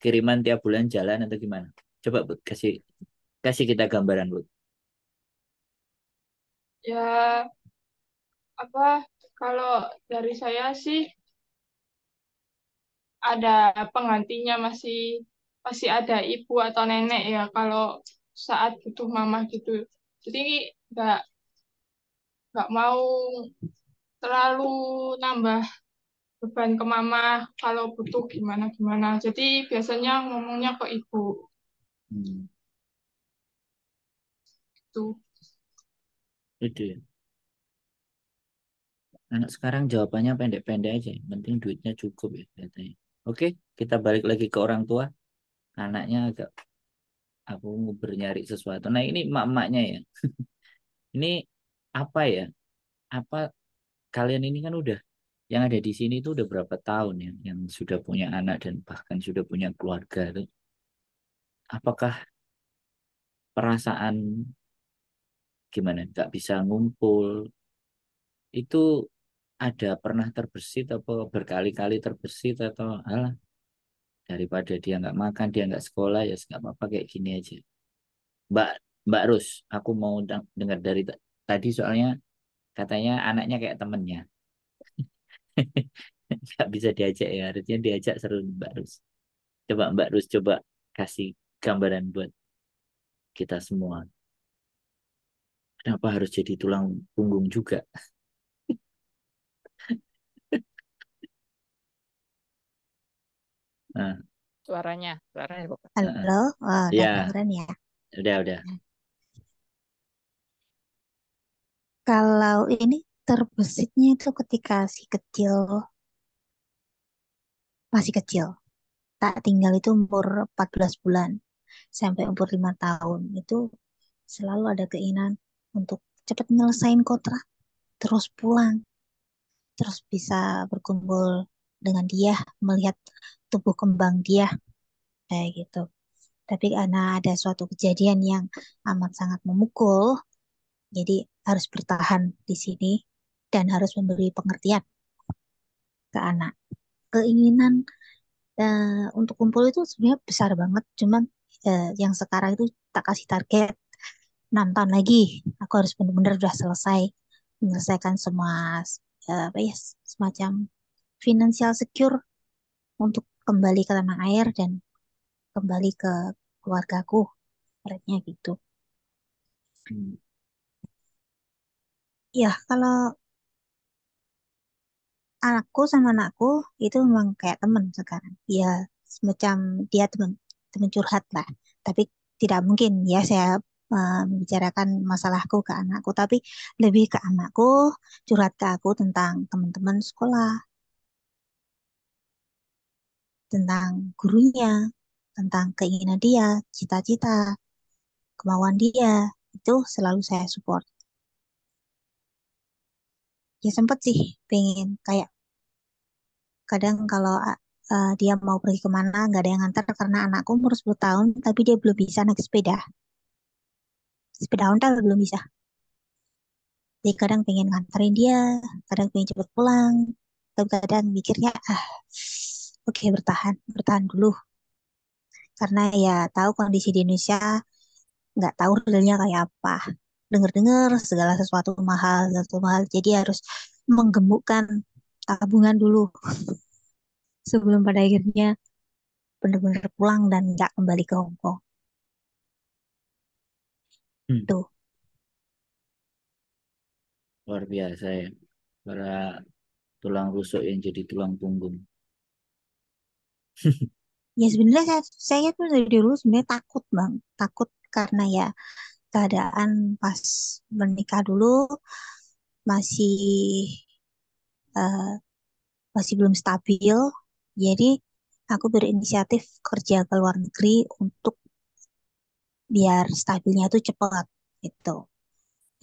Speaker 8: kiriman tiap bulan jalan atau gimana? Coba Put, kasih kasih kita gambaran Put.
Speaker 2: Ya, apa, kalau dari saya sih ada penggantinya, masih masih ada ibu atau nenek ya kalau saat butuh mama gitu. Jadi nggak nggak mau terlalu nambah beban ke mama kalau butuh gimana gimana. Jadi biasanya ngomongnya ke ibu
Speaker 8: Hmm,
Speaker 2: tuh.
Speaker 8: itu ya. Anak sekarang jawabannya pendek-pendek aja. Yang penting duitnya cukup ya katanya. Oke, kita balik lagi ke orang tua. Anaknya agak aku bernyari sesuatu. Nah ini emak-emaknya ya. Ini apa ya? Apa kalian ini kan udah yang ada di sini itu udah berapa tahun ya yang sudah punya anak dan bahkan sudah punya keluarga tuh. Apakah perasaan gimana nggak bisa ngumpul itu ada pernah terbesit atau berkali-kali terbesit atau alah daripada dia nggak makan dia nggak sekolah ya nggak apa-apa kayak gini aja. Mbak Mbak Rus, aku mau dengar dari tadi soalnya katanya anaknya kayak temennya. Nggak bisa diajak ya, harusnya diajak seru Mbak Rus. Coba Mbak Rus coba kasih gambaran buat kita semua. Kenapa harus jadi tulang punggung juga? Nah,
Speaker 1: Suaranya kok.
Speaker 5: Halo, oh, udah
Speaker 8: ya,
Speaker 5: kedengeran ya.
Speaker 8: udah.
Speaker 5: Nah, kalau ini terbesitnya itu ketika si kecil, masih kecil, tak tinggal itu umur 14 bulan sampai umur 5 tahun. Itu selalu ada keinginan untuk cepat nyelesain kontrak, terus pulang, terus bisa berkumpul dengan dia, melihat tumbuh kembang dia, kayak gitu. Tapi karena ada suatu kejadian yang amat sangat memukul, jadi harus bertahan di sini dan harus memberi pengertian ke anak. Keinginan untuk kumpul itu sebenarnya besar banget, cuman yang sekarang itu tak kasih target 6 tahun lagi. Aku harus benar-benar sudah selesai menyelesaikan semua apa ya, semacam financial secure untuk kembali ke tanah air dan kembali ke keluargaku, ibaratnya gitu.
Speaker 8: Hmm.
Speaker 5: Ya, kalau anakku itu memang kayak teman sekarang. Ya, semacam dia teman teman curhat lah. Tapi tidak mungkin ya saya membicarakan masalahku ke anakku, tapi lebih ke anakku curhat ke aku tentang teman-teman sekolah, tentang gurunya, tentang keinginan dia, cita-cita, kemauan dia. Itu selalu saya support. Ya sempet sih pengen kayak kadang kalau dia mau pergi kemana nggak ada yang ngantar karena anakku umur 10 tahun tapi dia belum bisa naik sepeda. Sepeda ontel belum bisa. Jadi kadang pengen nganterin dia, kadang pengen cepet pulang. Tapi kadang mikirnya, oke bertahan, bertahan dulu. Karena ya tahu kondisi di Indonesia, nggak tahu realnya kayak apa. Dengar-dengar segala sesuatu mahal. Jadi harus menggemukkan tabungan dulu sebelum pada akhirnya benar-benar pulang dan nggak kembali ke Hong Kong.
Speaker 8: Hmm.
Speaker 5: Tuh.
Speaker 8: Luar biasa ya. Para tulang rusuk yang jadi tulang punggung.
Speaker 5: Ya sebenarnya saya tuh dari dulu sebenarnya takut bang, takut karena ya keadaan pas menikah dulu masih masih belum stabil. Jadi aku berinisiatif kerja ke luar negeri untuk biar stabilnya itu cepat gitu.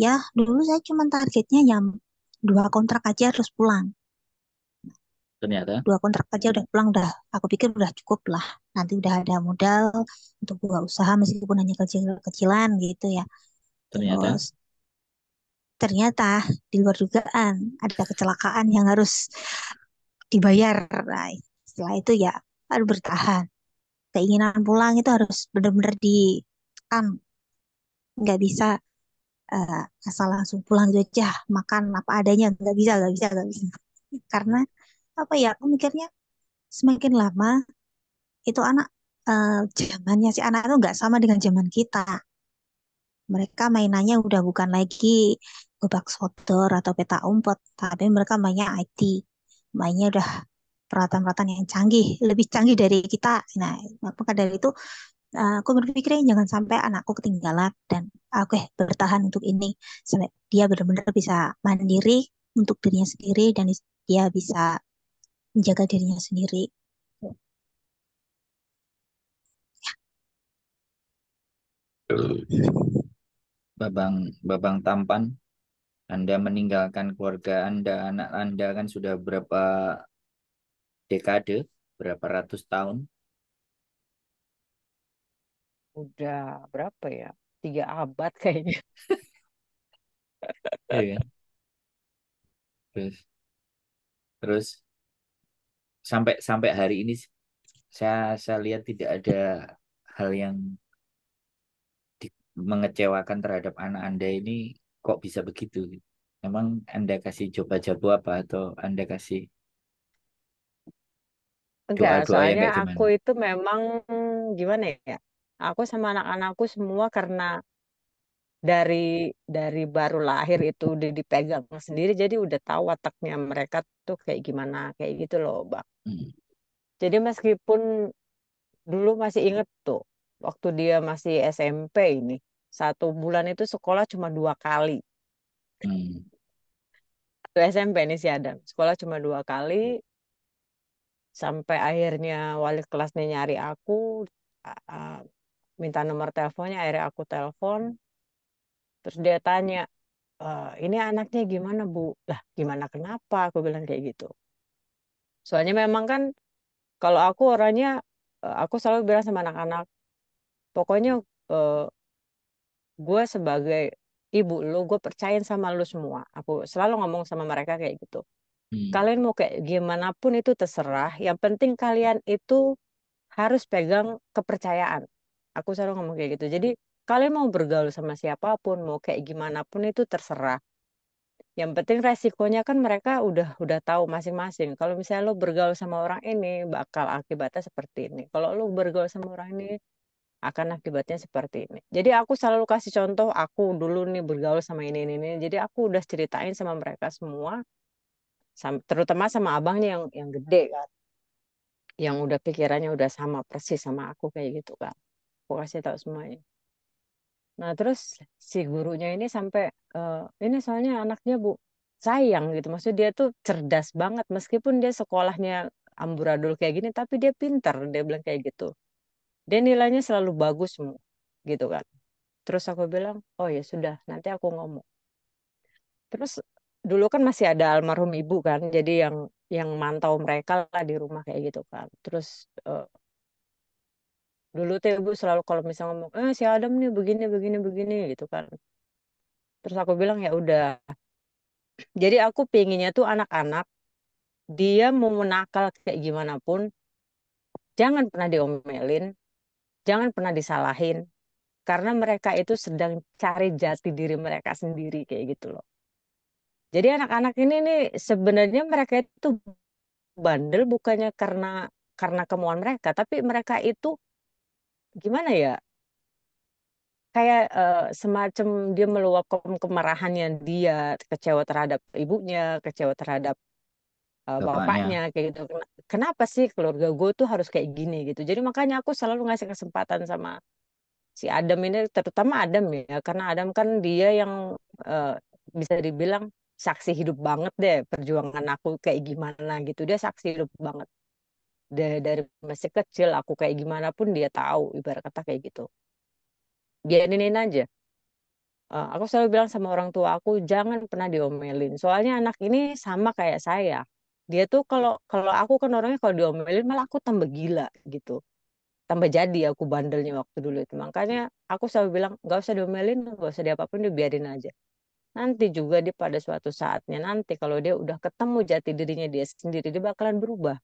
Speaker 5: Ya, dulu saya cuma targetnya yang 2 kontrak aja terus pulang.
Speaker 8: Ternyata
Speaker 5: 2 kontrak aja udah pulang, udah aku pikir udah cukup lah. Nanti udah ada modal untuk buka usaha meskipun hanya kecil-kecilan gitu ya.
Speaker 8: ternyata
Speaker 5: Terus ternyata di luar dugaan ada kecelakaan yang harus dibayar. Nah, setelah itu ya harus bertahan. Keinginan pulang itu harus benar-benar ditekan. Nggak bisa asal langsung pulang gitu aja, makan apa adanya. Nggak bisa. Karena apa ya, aku mikirnya semakin lama itu anak zamannya si anak itu nggak sama dengan zaman kita. Mereka mainannya udah bukan lagi gobak sodor atau peta umpet, tapi mereka mainnya IT. Mainnya udah peralatan-peralatan yang canggih, lebih canggih dari kita. Nah, maka dari itu aku berpikirnya jangan sampai anakku ketinggalan, dan aku bertahan untuk ini sampai dia benar-benar bisa mandiri untuk dirinya sendiri, dan dia bisa menjaga dirinya sendiri.
Speaker 8: babang babang tampan, Anda meninggalkan keluarga Anda, anak Anda kan sudah berapa dekade, berapa ratus tahun.
Speaker 4: Udah berapa ya? 3 abad kayaknya.
Speaker 8: Iya kan? Terus terus sampai sampai hari ini saya lihat tidak ada hal yang mengecewakan terhadap anak Anda ini, kok bisa begitu? Emang Anda kasih coba jabu apa atau Anda kasih
Speaker 4: Enggak,
Speaker 8: doa-doa yang
Speaker 4: soalnya
Speaker 8: kayak
Speaker 4: aku
Speaker 8: gimana?
Speaker 4: itu memang gimana ya? Aku sama anak-anakku semua karena dari dari baru lahir itu udah dipegang sendiri, jadi udah tahu wataknya mereka tuh kayak gimana, kayak gitu loh, Bang.
Speaker 8: Hmm.
Speaker 4: Jadi meskipun dulu masih inget tuh, waktu dia masih SMP ini, 1 bulan itu sekolah cuma 2 kali.
Speaker 8: Hmm.
Speaker 4: Waktu SMP nih si Adam, sekolah cuma 2 kali, sampai akhirnya wali kelasnya nyari aku, a- a- minta nomor teleponnya, akhirnya aku telepon, terus dia tanya, ini anaknya gimana Bu? Lah gimana kenapa? Aku bilang kayak gitu. Soalnya memang kan kalau aku orangnya, aku selalu bilang sama anak-anak, pokoknya eh, gue sebagai ibu lu, gue percayain sama lu semua. Aku selalu ngomong sama mereka kayak gitu.
Speaker 8: Hmm.
Speaker 4: Kalian mau kayak gimana pun itu terserah. Yang penting kalian itu harus pegang kepercayaan. Aku selalu ngomong kayak gitu. Jadi kalian mau bergaul sama siapapun, mau kayak gimana pun itu terserah. Yang penting resikonya kan mereka udah tahu masing-masing. Kalau misalnya lo bergaul sama orang ini bakal akibatnya seperti ini. Kalau lo bergaul sama orang ini akan akibatnya seperti ini. Jadi aku selalu kasih contoh, aku dulu nih bergaul sama ini. Jadi aku udah ceritain sama mereka semua, terutama sama abangnya yang gede kan, yang udah pikirannya udah sama persis sama aku kayak gitu kan. Aku kasih tahu semuanya. Nah, terus si gurunya ini sampai ini soalnya anaknya Bu sayang gitu. Maksudnya dia tuh cerdas banget meskipun dia sekolahnya amburadul kayak gini tapi dia pintar, dia bilang kayak gitu. Dia nilainya selalu bagus semua gitu kan. Terus aku bilang, "Oh ya sudah, nanti aku ngomong." Terus dulu kan masih ada almarhum ibu kan, jadi yang mantau mereka lah di rumah kayak gitu kan. Terus dulu tuh ibu selalu kalau misalnya ngomong, si Adam nih begini gitu kan. Terus aku bilang ya udah. Jadi aku pengennya tuh anak-anak dia mau menakal kayak gimana pun, jangan pernah diomelin, jangan pernah disalahin, karena mereka itu sedang cari jati diri mereka sendiri kayak gitu loh. Jadi anak-anak ini nih sebenarnya mereka itu bandel bukannya karena kemauan mereka, tapi mereka itu gimana ya? Kayak semacam dia meluapkan kemarahannya dia, kecewa terhadap ibunya, kecewa terhadap bapaknya
Speaker 8: Bapaknya.
Speaker 4: kayak gitu. Kenapa sih keluarga gue tuh harus kayak gini gitu. Jadi makanya aku selalu ngasih kesempatan sama si Adam ini, terutama Adam ya, karena Adam kan dia yang eh, bisa dibilang saksi hidup banget deh perjuangan aku kayak gimana gitu. Dia saksi hidup banget. Dari masih kecil aku kayak gimana pun dia tahu, ibarat kata kayak gitu. Biarin aja. Aku selalu bilang sama orang tua aku jangan pernah diomelin. Soalnya anak ini sama kayak saya. Dia tuh kalau kalau aku kan orangnya kalau diomelin malah aku tambah gila gitu. Tambah jadi aku bandelnya waktu dulu itu. Makanya aku selalu bilang nggak usah diomelin, nggak usah diapapun, dibiarin aja. Nanti juga dia pada suatu saatnya nanti kalau dia udah ketemu jati dirinya dia sendiri dia bakalan berubah.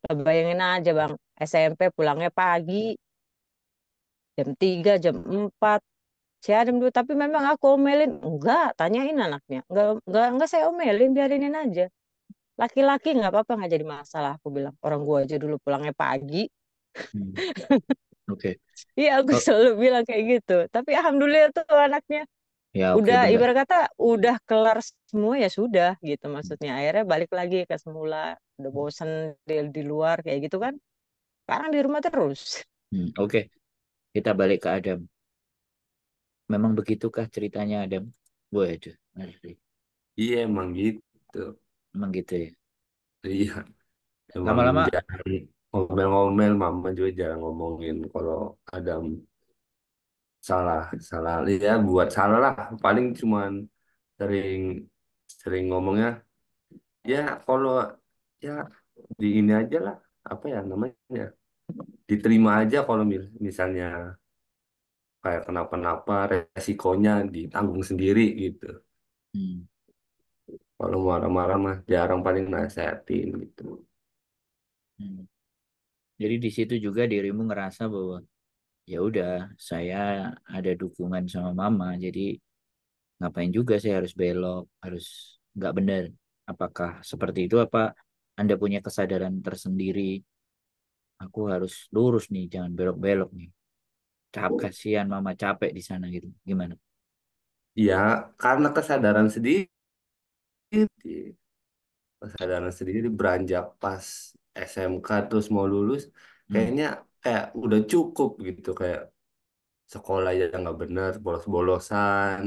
Speaker 4: Lah, bayangin aja Bang, SMP pulangnya pagi, jam 3 jam 4. Si Adam dulu, tapi memang aku omelin. Enggak, tanyain anaknya. Enggak saya omelin, biarinin aja. Laki-laki nggak apa-apa, nggak jadi masalah. Aku bilang, orang gua aja dulu pulangnya pagi.
Speaker 8: Hmm. Oke.
Speaker 4: Iya, aku
Speaker 8: Oh,
Speaker 4: selalu bilang kayak gitu. Tapi alhamdulillah tuh anaknya
Speaker 8: ya oke
Speaker 4: udah
Speaker 8: bentar.
Speaker 4: ibarat kata udah kelar semua ya sudah gitu maksudnya. Akhirnya balik lagi ke semula. Udah bosen di luar kayak gitu kan. Sekarang di rumah terus.
Speaker 8: Oke, kita balik ke Adam. Memang begitukah ceritanya Adam? Waduh, aduh,
Speaker 7: Iya emang gitu.
Speaker 8: emang gitu ya.
Speaker 7: Iya, emang
Speaker 8: Lama-lama,
Speaker 7: jarang ngomel-ngomel, mama juga jarang ngomongin kalau ada salah, salah. Ya buat salah lah, paling cuman sering sering ngomongnya, ya kalau ya di ini aja lah, apa ya namanya, diterima aja kalau misalnya kayak kenapa-napa resikonya ditanggung sendiri gitu.
Speaker 8: hmm,
Speaker 7: Kalau marah-marah mah jarang, paling nasehatin gitu.
Speaker 8: hmm. Jadi di situ juga dirimu ngerasa bahwa ya udah saya ada dukungan sama mama, jadi ngapain juga saya harus belok, harus nggak benar. Apakah seperti itu? Apa Anda punya kesadaran tersendiri? Aku harus lurus nih, jangan belok-belok nih. Kasihan mama capek di sana gitu. Gimana?
Speaker 7: Ya karena kesadaran sendiri beranjak pas SMK terus mau lulus,
Speaker 8: Hmm.
Speaker 7: kayaknya kayak udah cukup gitu, kayak sekolah yang nggak bener, bolos-bolosan,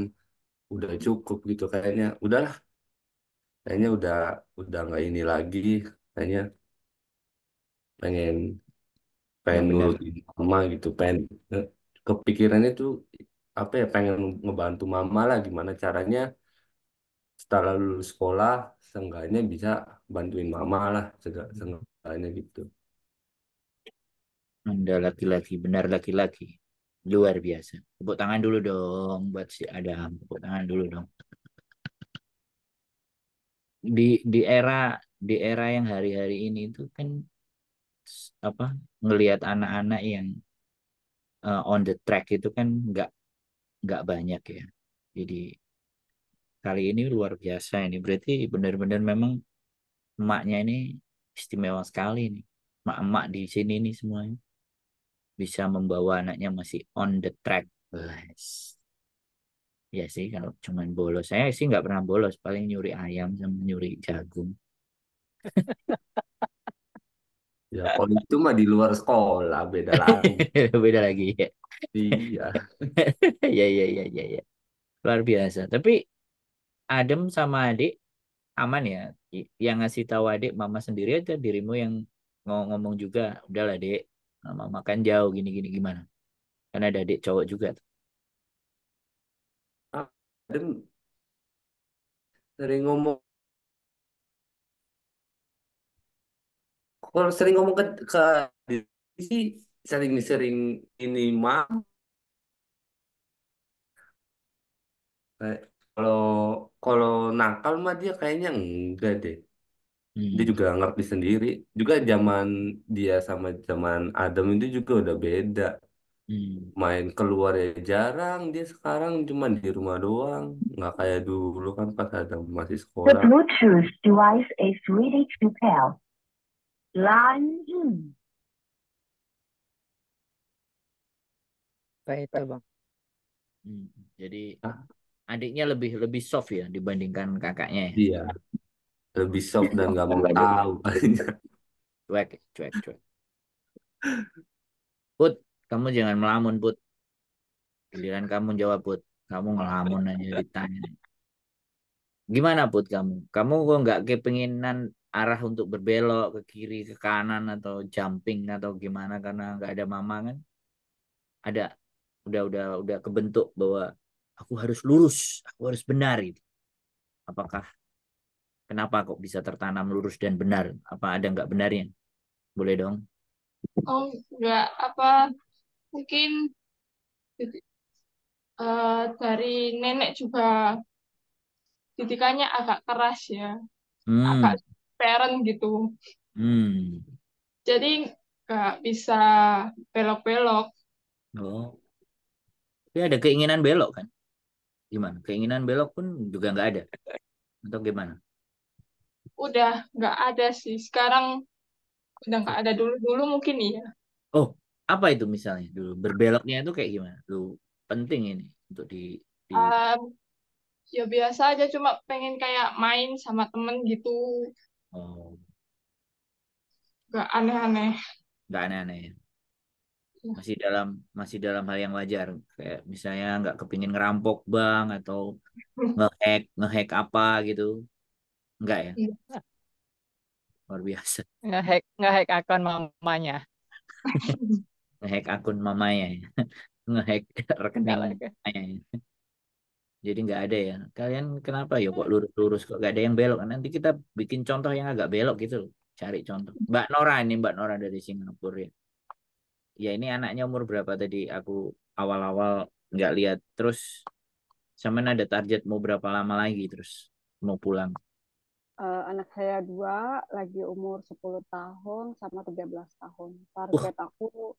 Speaker 7: udah cukup gitu kayaknya. Udahlah, kayaknya udah nggak ini lagi, kayaknya pengen pengen
Speaker 8: Yang benar.
Speaker 7: nurutin mama gitu, pengen kepikirannya tuh apa ya, pengen ngebantu mama lah gimana caranya setelah lulus sekolah seenggaknya bisa bantuin mama lah, seenggaknya gitu.
Speaker 8: Anda laki-laki, benar laki-laki. Luar biasa. Tepuk tangan dulu dong buat si Adam. Tepuk tangan dulu dong. Di era yang hari-hari ini tuh kan apa ngelihat anak-anak yang on the track itu kan nggak banyak ya. Jadi kali ini luar biasa ini. Berarti benar-benar memang emaknya ini istimewa sekali nih. Emak-emak di sini nih semuanya bisa membawa anaknya masih on the track. Wes. Ya sih kalau cuman bolos. Saya sih nggak pernah bolos. Paling nyuri ayam sama nyuri jagung.
Speaker 7: Ya kalau itu mah di luar sekolah beda lagi.
Speaker 8: Beda lagi ya.
Speaker 7: Iya.
Speaker 8: Ya, ya, ya, ya, ya. Luar biasa. Tapi Adem sama adik aman ya. Yang ngasih tahu adik mama sendiri aja dirimu yang ngomong juga. Udahlah dek, mama makan jauh gini-gini gimana. Karena ada adik cowok juga.
Speaker 7: Adam sering ngomong, kalau sering ngomong ke diri sih, sering-sering ini mah, kayak kalau kalau nakal mah dia kayaknya enggak deh. Dia
Speaker 8: Hmm.
Speaker 7: juga ngerti sendiri. Juga zaman dia sama zaman Adam itu juga udah beda.
Speaker 8: Hmm.
Speaker 7: Main keluar ya jarang. Dia sekarang cuma di rumah doang. Nggak kayak dulu kan pas Adam masih
Speaker 10: The
Speaker 7: sekolah.
Speaker 10: Bluetooth device is ready to pair. Line in.
Speaker 4: Kayak itu Bang.
Speaker 8: Hmm. Jadi
Speaker 7: Ah,
Speaker 8: adiknya lebih lebih soft ya dibandingkan kakaknya ya.
Speaker 7: iya, lebih soft dan nggak mau tahu.
Speaker 8: Cuek, cuek, cuek. Put, kamu jangan melamun, Put. Giliran kamu jawab, Put. Kamu ngelamun aja ditanya. Gimana Put kamu? Kamu kok nggak kepenginan arah untuk berbelok ke kiri, ke kanan atau jumping atau gimana karena nggak ada mama kan? Ada udah kebentuk bahwa aku harus lurus, aku harus benar itu. Apakah kenapa kok bisa tertanam lurus dan benar? Apa ada nggak benarnya? Boleh dong.
Speaker 2: Oh, nggak apa, mungkin dari nenek juga didikannya agak keras ya, agak
Speaker 8: Hmm,
Speaker 2: parent gitu.
Speaker 8: hmm.
Speaker 2: Jadi nggak bisa belok-belok.
Speaker 8: Oh, tapi ada keinginan belok kan? Gimana? Keinginan belok pun juga nggak ada atau gimana?
Speaker 2: Udah nggak ada sih. Sekarang udah nggak ada, dulu-dulu mungkin iya.
Speaker 8: Oh, apa itu misalnya dulu berbeloknya itu kayak gimana? Dulu penting ini untuk di
Speaker 2: Um, Ya biasa aja, cuma pengen kayak main sama temen gitu.
Speaker 8: oh,
Speaker 2: Nggak aneh-aneh.
Speaker 8: nggak aneh-aneh ya. Masih dalam hal yang wajar. Kayak misalnya nggak kepingin ngerampok bank atau ngehack apa gitu. Enggak ya,
Speaker 2: Iya.
Speaker 8: luar biasa.
Speaker 1: Ngehack akun mamanya.
Speaker 8: Ngehack akun mamanya ya. Ngehack rekening
Speaker 1: Kalau
Speaker 8: mamanya ya. Jadi nggak ada ya. Kalian kenapa ya kok lurus-lurus kok nggak ada yang belok? Nanti kita bikin contoh yang agak belok gitu loh. Cari contoh. Mbak Nora ini Mbak Nora dari Singapura ya. Ya ini anaknya umur berapa tadi? Aku awal-awal nggak lihat. Terus sama ada target mau berapa lama lagi terus mau pulang.
Speaker 6: Anak saya dua, lagi umur 10 tahun sama 13 tahun.
Speaker 8: Uh,
Speaker 6: Target aku,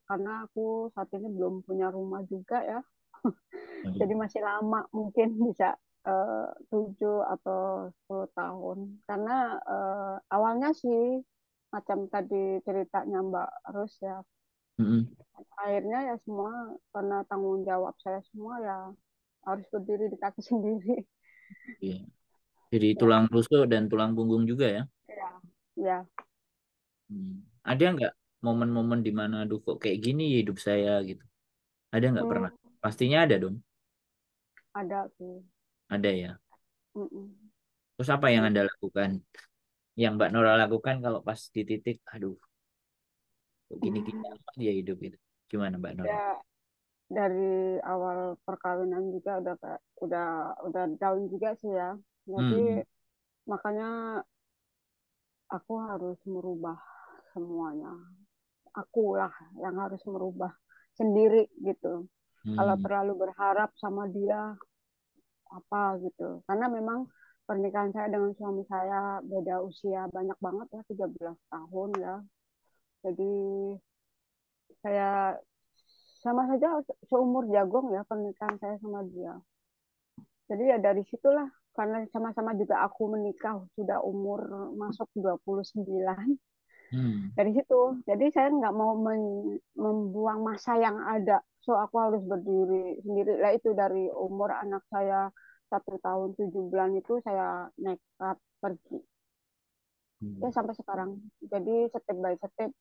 Speaker 6: karena aku saat ini belum punya rumah juga ya, jadi masih lama, mungkin bisa 7 atau 10 tahun. Karena awalnya sih, macam tadi ceritanya Mbak Rus ya,
Speaker 8: mm-mm.
Speaker 6: akhirnya ya semua karena tanggung jawab saya semua ya harus berdiri di kaki sendiri.
Speaker 8: Iya. Jadi
Speaker 6: Ya,
Speaker 8: tulang rusuk dan tulang punggung juga ya.
Speaker 6: ya, ya.
Speaker 8: Hmm. Ada nggak momen-momen di mana aduh kok kayak gini ya hidup saya gitu? Ada nggak
Speaker 6: Hmm,
Speaker 8: pernah? Pastinya ada dong.
Speaker 6: ada sih.
Speaker 8: Ada ya.
Speaker 6: Mm-mm.
Speaker 8: Terus apa yang
Speaker 6: Ya,
Speaker 8: Anda lakukan? Yang Mbak Nora lakukan kalau pas di titik, aduh, kok gini-gini apa dia hidup itu? Gimana Mbak Nora?
Speaker 6: ya, dari awal perkawinan juga udah down juga sih ya. Jadi
Speaker 8: Hmm.
Speaker 6: makanya aku harus merubah semuanya. Aku lah yang harus merubah sendiri gitu. Kalau
Speaker 8: Hmm.
Speaker 6: terlalu berharap sama dia apa gitu. Karena memang pernikahan saya dengan suami saya beda usia banyak banget ya, 13 tahun ya. Jadi saya sama saja seumur jagung ya pernikahan saya sama dia. Jadi ya dari situlah, karena sama-sama juga aku menikah sudah umur masuk 29.
Speaker 8: Hmm.
Speaker 6: Dari situ jadi saya nggak mau membuang masa yang ada, so aku harus berdiri sendiri lah. Itu dari umur anak saya 1 tahun 7 bulan itu saya nekat pergi ya
Speaker 8: Hmm.
Speaker 6: sampai sekarang. Jadi step by step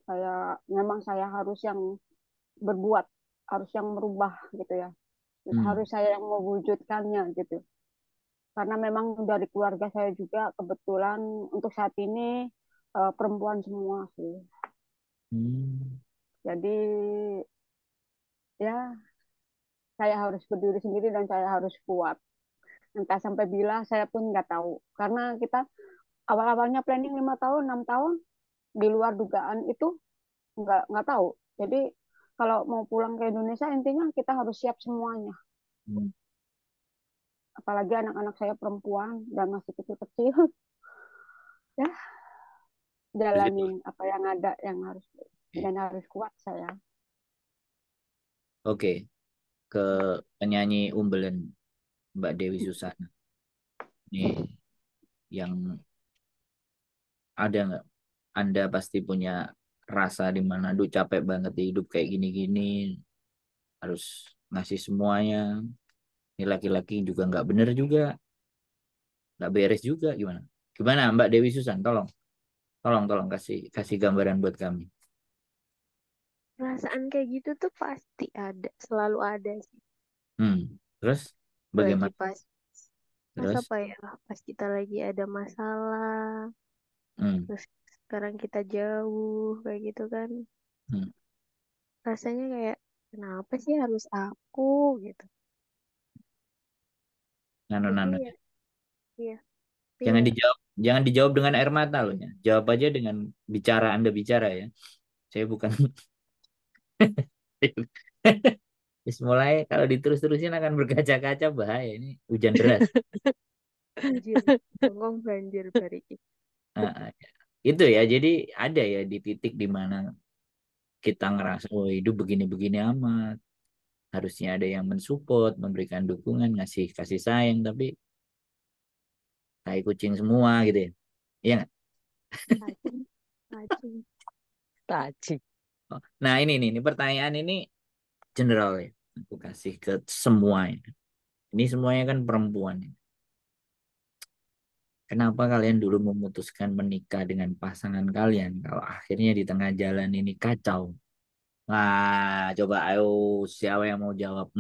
Speaker 6: saya harus yang berbuat, harus yang merubah gitu ya,
Speaker 8: Hmm.
Speaker 6: harus saya yang mewujudkannya gitu. Karena memang dari keluarga saya juga kebetulan untuk saat ini perempuan semua sih.
Speaker 8: Hmm.
Speaker 6: Jadi ya saya harus berdiri sendiri dan saya harus kuat. Entah sampai bila saya pun nggak tahu. Karena kita awal-awalnya planning 5 tahun, 6 tahun, di luar dugaan itu nggak tahu. Jadi kalau mau pulang ke Indonesia intinya kita harus siap semuanya.
Speaker 8: Hmm.
Speaker 6: Apalagi anak-anak saya perempuan dan masih kecil-kecil. Ya
Speaker 8: Jadi,
Speaker 6: jalanin apa yang ada, yang harus dan harus kuat saya.
Speaker 8: oke, ke penyanyi Umbelen Mbak Dewi Susana. Nih yang ada nggak? Anda pasti punya rasa di mana, aduh capek banget di hidup kayak gini-gini, harus ngasih semuanya. Ini laki-laki juga nggak bener juga, nggak beres juga gimana? Gimana Mbak Dewi Susan? Tolong, tolong, tolong kasih kasih gambaran buat kami.
Speaker 3: Perasaan kayak gitu tuh pasti ada, selalu ada sih.
Speaker 8: Hmm. Terus?
Speaker 3: Lagi
Speaker 8: Bagaimana?
Speaker 3: pas
Speaker 8: Terus?
Speaker 3: apa ya? Pas kita lagi ada masalah,
Speaker 8: Hmm,
Speaker 3: terus sekarang kita jauh kayak gitu kan.
Speaker 8: hmm.
Speaker 3: Rasanya kayak kenapa sih harus aku gitu. Tapi
Speaker 8: Nano-nano.
Speaker 3: ya, iya, tapi
Speaker 8: Jangan
Speaker 3: ya.
Speaker 8: dijawab, jangan dijawab dengan air mata loh ya. Jawab aja dengan bicara, Anda bicara ya. Saya bukan. Terus mulai kalau diterus-terusin akan berkaca-kaca, bahaya ini, hujan deras.
Speaker 3: Banjir, bengong banjir bariki.
Speaker 8: Ah, ah, ya. Itu ya, jadi ada ya di titik di mana kita ngerasa, oh hidup begini-begini amat. Harusnya ada yang mensupport, memberikan dukungan, ngasih kasih sayang, tapi kayak kucing semua gitu ya. Iya nggak?
Speaker 3: Acing, acing.
Speaker 4: Taci.
Speaker 8: Oh, nah ini pertanyaan ini general ya. Aku kasih ke semuanya. Ini semuanya kan perempuan. Kenapa kalian dulu memutuskan menikah dengan pasangan kalian kalau akhirnya di tengah jalan ini kacau? Nah, coba ayo siapa yang mau jawab?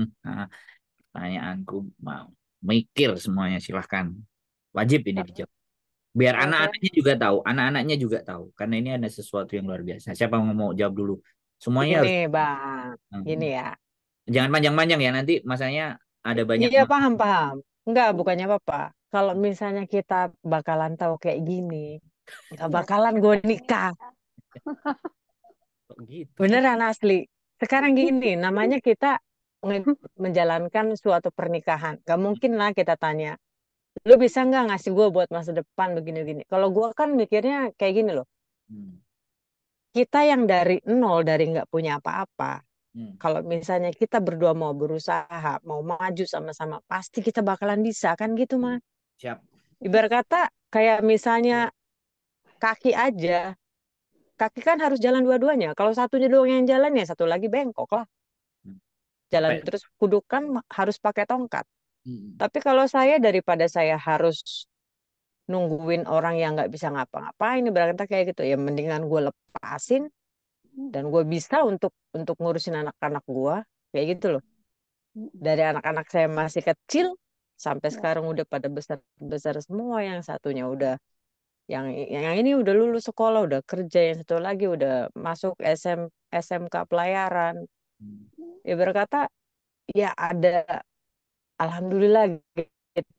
Speaker 8: Pertanyaanku mau mikir semuanya silahkan. Wajib ini
Speaker 4: Kalau
Speaker 8: dijawab. Biar
Speaker 4: kalau saya
Speaker 8: anak-anaknya juga tahu, anak-anaknya juga tahu. Karena ini ada sesuatu yang luar biasa. Siapa yang mau jawab dulu? Semuanya
Speaker 4: gini
Speaker 8: harus.
Speaker 4: Bang, gini
Speaker 8: Hmm.
Speaker 4: ya.
Speaker 8: Jangan panjang-panjang ya, nanti masanya ada banyak.
Speaker 4: Iya paham paham. Enggak, bukannya apa-apa. Kalau misalnya kita bakalan tahu kayak gini, nggak bakalan gue nikah.
Speaker 8: Kok gitu sih?
Speaker 4: Beneran asli. Sekarang gini, namanya kita menjalankan suatu pernikahan. Gak mungkin lah kita tanya, lu bisa nggak ngasih gue buat masa depan begini-begini. Kalau gue kan mikirnya kayak gini loh.
Speaker 8: Hmm.
Speaker 4: Kita yang dari nol, dari nggak punya apa-apa.
Speaker 8: Hmm.
Speaker 4: Kalau misalnya kita berdua mau berusaha, mau maju sama-sama, pasti kita bakalan bisa kan gitu, Mas.
Speaker 8: Siap.
Speaker 4: Ibarat kata kayak misalnya kaki aja. Kaki kan harus jalan dua-duanya. Kalau satunya doang yang jalan ya satu lagi bengkok lah.
Speaker 8: Hmm.
Speaker 4: Jalan
Speaker 8: Capek.
Speaker 4: terus kudu kan harus pakai tongkat.
Speaker 8: Hmm.
Speaker 4: Tapi kalau saya daripada saya harus nungguin orang yang nggak bisa ngapa-ngapain, berarti kayak gitu ya mendingan gue lepasin dan gue bisa untuk ngurusin anak-anak gue kayak gitu loh. Dari anak-anak saya masih kecil sampai sekarang udah pada besar-besar semua, yang satunya udah yang ini udah lulus sekolah, udah kerja, yang satu lagi udah masuk SMK pelayaran.
Speaker 8: Hmm.
Speaker 4: Ya berkata ya ada, alhamdulillah gitu,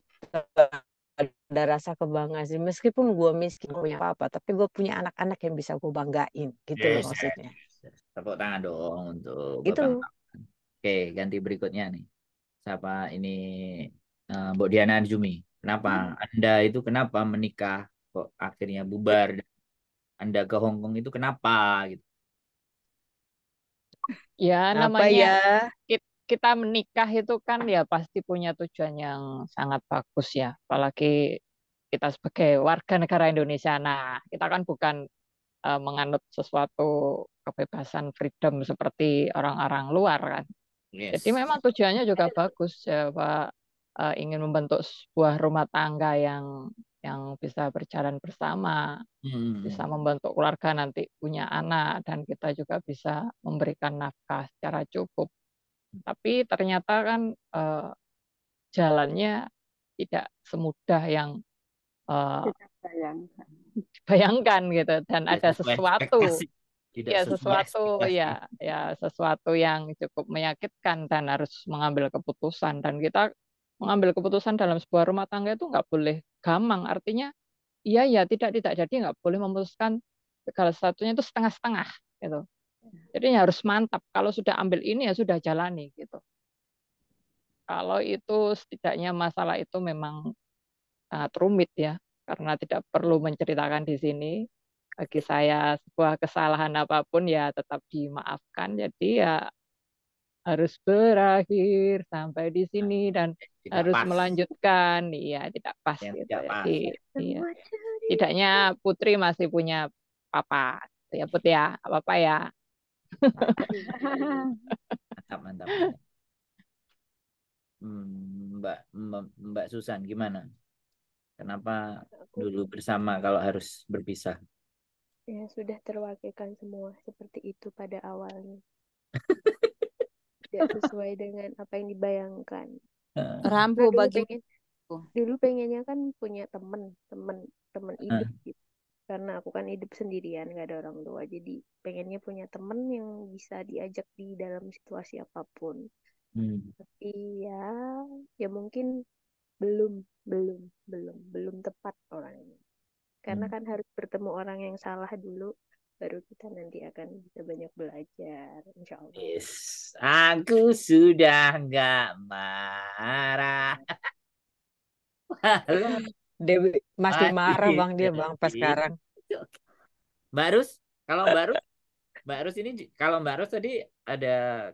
Speaker 4: ada rasa kebanggaan sih. Meskipun gue miskin gak punya apa-apa, tapi gue punya anak-anak yang bisa gue banggain gitu loh
Speaker 8: Yes,
Speaker 4: maksudnya.
Speaker 8: yes. Tepuk tangan dong untuk Bapak.
Speaker 4: Gitu.
Speaker 8: Oke, ganti berikutnya nih. Siapa ini, Mbok Diana Jumi? Kenapa Anda itu kenapa menikah kok akhirnya bubar? Anda ke Hong Kong itu kenapa gitu?
Speaker 1: Ya,
Speaker 4: Apa
Speaker 1: namanya
Speaker 4: ya?
Speaker 1: kita menikah itu kan ya pasti punya tujuan yang sangat bagus ya. Apalagi kita sebagai warga negara Indonesia. Nah, kita kan bukan menganut sesuatu kebebasan freedom seperti orang-orang luar kan. Jadi
Speaker 8: Yes.
Speaker 1: memang tujuannya juga bagus ya, Pak. Ingin membentuk sebuah rumah tangga yang bisa berjalan bersama, bisa
Speaker 8: Hmm.
Speaker 1: membentuk keluarga nanti punya anak dan kita juga bisa memberikan nafkah secara cukup. Tapi ternyata kan jalannya tidak semudah yang eh,
Speaker 6: Kita bayangkan.
Speaker 1: bayangkan gitu dan
Speaker 8: Tidak
Speaker 1: ada
Speaker 8: sesuai
Speaker 1: sesuatu
Speaker 8: ekspektasi. Tidak
Speaker 1: ya
Speaker 8: sesuai
Speaker 1: sesuatu
Speaker 8: ekspektasi.
Speaker 1: ya sesuatu yang cukup menyakitkan dan harus mengambil keputusan dan kita mengambil keputusan dalam sebuah rumah tangga itu nggak boleh gamang artinya iya ya tidak jadi nggak boleh memutuskan segala sesuatunya itu setengah-setengah gitu jadi ya harus mantap kalau sudah ambil ini ya sudah jalani gitu kalau itu setidaknya masalah itu memang sangat rumit ya karena tidak perlu menceritakan di sini bagi saya sebuah kesalahan apapun ya tetap dimaafkan jadi ya harus berakhir sampai di
Speaker 8: Nah,
Speaker 1: sini dan
Speaker 8: tidak
Speaker 1: harus
Speaker 8: pas.
Speaker 1: melanjutkan iya tidak pas
Speaker 8: Yang
Speaker 1: gitu
Speaker 8: tidak
Speaker 1: jadi
Speaker 8: pas.
Speaker 1: iya
Speaker 3: Semua cerita.
Speaker 1: tidaknya Putri masih punya papa ya Put ya apa ya
Speaker 8: Mantap, mantap, mantap. Mbak Susan gimana? Kenapa
Speaker 3: Aku
Speaker 8: dulu bersama kalau harus berpisah?
Speaker 3: ya sudah terwakilkan semua seperti itu pada awalnya. Tidak sesuai dengan apa yang dibayangkan.
Speaker 9: Rambu
Speaker 3: Dulu
Speaker 9: bagiku.
Speaker 3: pengen dulu pengennya kan punya temen temen temen
Speaker 8: Eh,
Speaker 3: hidup gitu. Karena aku kan hidup sendirian, gak ada orang tua. Jadi pengennya punya temen yang bisa diajak di dalam situasi apapun.
Speaker 8: hmm,
Speaker 3: Tapi ya, ya mungkin belum, belum, belum tepat orangnya. Karena
Speaker 8: hmm.
Speaker 3: kan harus bertemu orang yang salah dulu, baru kita nanti akan bisa banyak belajar, insya Allah.
Speaker 8: Yes, aku sudah nggak marah.
Speaker 4: Dewi masih marah
Speaker 8: Masih
Speaker 4: bang dia bang pas
Speaker 8: jadi.
Speaker 4: sekarang.
Speaker 8: Mbak Rus, kalau Mbak Rus ini, kalau Mbak Rus tadi ada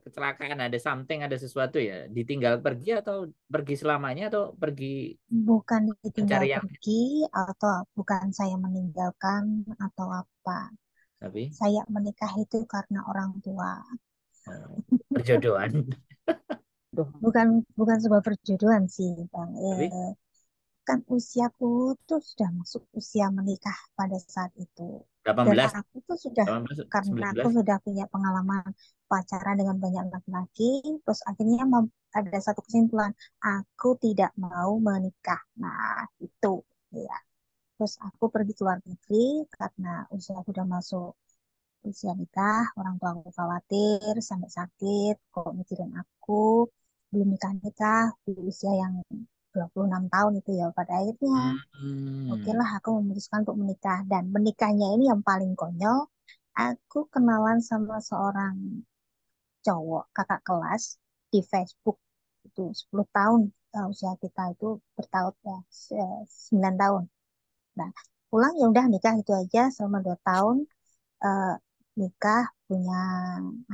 Speaker 8: kecelakaan, ada something, ada sesuatu ya, ditinggal pergi atau pergi selamanya atau pergi
Speaker 5: Bukan ditinggal
Speaker 8: mencari yang
Speaker 5: pergi atau bukan saya meninggalkan atau apa.
Speaker 8: tapi
Speaker 5: Saya menikah itu karena orang tua.
Speaker 8: perjodohan.
Speaker 4: Duh,
Speaker 5: Bukan bukan sebuah perjodohan sih, Bang.
Speaker 8: Tapi
Speaker 5: Kan usiaku tuh sudah masuk usia menikah pada saat itu. Dan
Speaker 8: 18,
Speaker 5: aku tuh sudah,
Speaker 8: 18,
Speaker 5: karena aku
Speaker 8: 19.
Speaker 5: sudah punya pengalaman pacaran dengan banyak laki-laki, terus akhirnya ada satu kesimpulan, aku tidak mau menikah. Nah, itu ya. Terus aku pergi ke luar negeri karena usia aku udah masuk usia nikah, orang tua aku khawatir sampai sakit, kok mikirin aku belum nikah-nikah di usia yang 26 tahun itu ya. Pada akhirnya, oke
Speaker 8: Hmm.
Speaker 5: lah aku memutuskan untuk menikah. Dan menikahnya ini yang paling konyol, aku kenalan sama seorang cowok, kakak kelas di Facebook. Itu 10 tahun, usia kita itu bertahun ya, 9 tahun. Nah, pulang ya udah nikah itu aja selama 2 tahun, eh, nikah, punya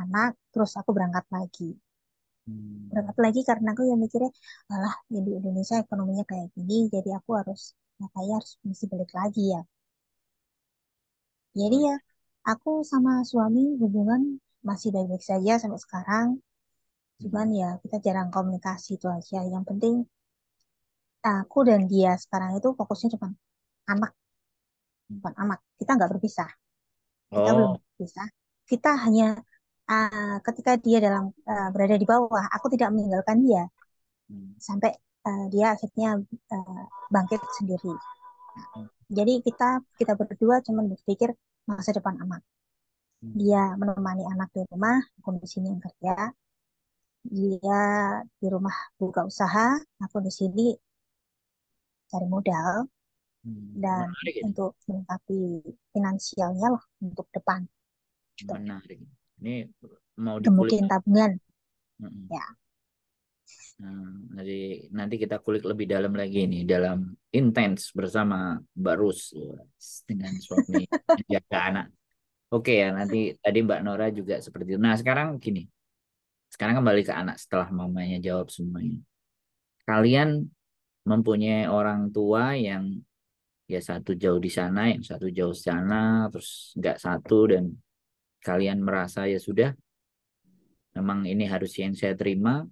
Speaker 5: anak, terus aku berangkat lagi. Berangkat
Speaker 8: Hmm.
Speaker 5: lagi karena aku yang mikirnya, alah ya di Indonesia ekonominya kayak gini, jadi aku harus, ya kayak harus mesti balik lagi ya. Jadi
Speaker 8: Oh,
Speaker 5: ya, aku sama suami hubungan masih baik-baik saja sampai sekarang. Cuman
Speaker 8: hmm.
Speaker 5: ya kita jarang komunikasi itu aja. Yang penting aku dan dia sekarang itu fokusnya cuma anak, bukan anak. Kita nggak berpisah. Kita belum
Speaker 8: Oh,
Speaker 5: berpisah. Kita hanya ketika dia berada di bawah, aku tidak meninggalkan dia
Speaker 8: hmm.
Speaker 5: sampai dia akhirnya uh, bangkit sendiri. Nah, jadi kita berdua cuma berpikir masa depan anak. Dia
Speaker 8: Hmm.
Speaker 5: menemani anak di rumah, aku di sini yang kerja. Dia di rumah buka usaha, aku di sini cari modal dan
Speaker 8: Menarik ini,
Speaker 5: untuk melengkapi finansialnya lah untuk depan. Gitu.
Speaker 8: menarik. Ini mau dikulik.
Speaker 5: Gemukin tabungan,
Speaker 8: Hmm.
Speaker 5: ya.
Speaker 8: Nah, nanti kita kulik lebih dalam lagi nih dalam intens bersama Mbak Rus dengan suami menjaga anak. Oke ya, nanti tadi Mbak Nora juga seperti itu. Nah, sekarang gini. Sekarang kembali ke anak setelah mamanya jawab semuanya. Kalian mempunyai orang tua yang ya satu jauh di sana, yang satu jauh di sana, terus nggak satu dan kalian merasa ya sudah, memang ini harus yang saya terima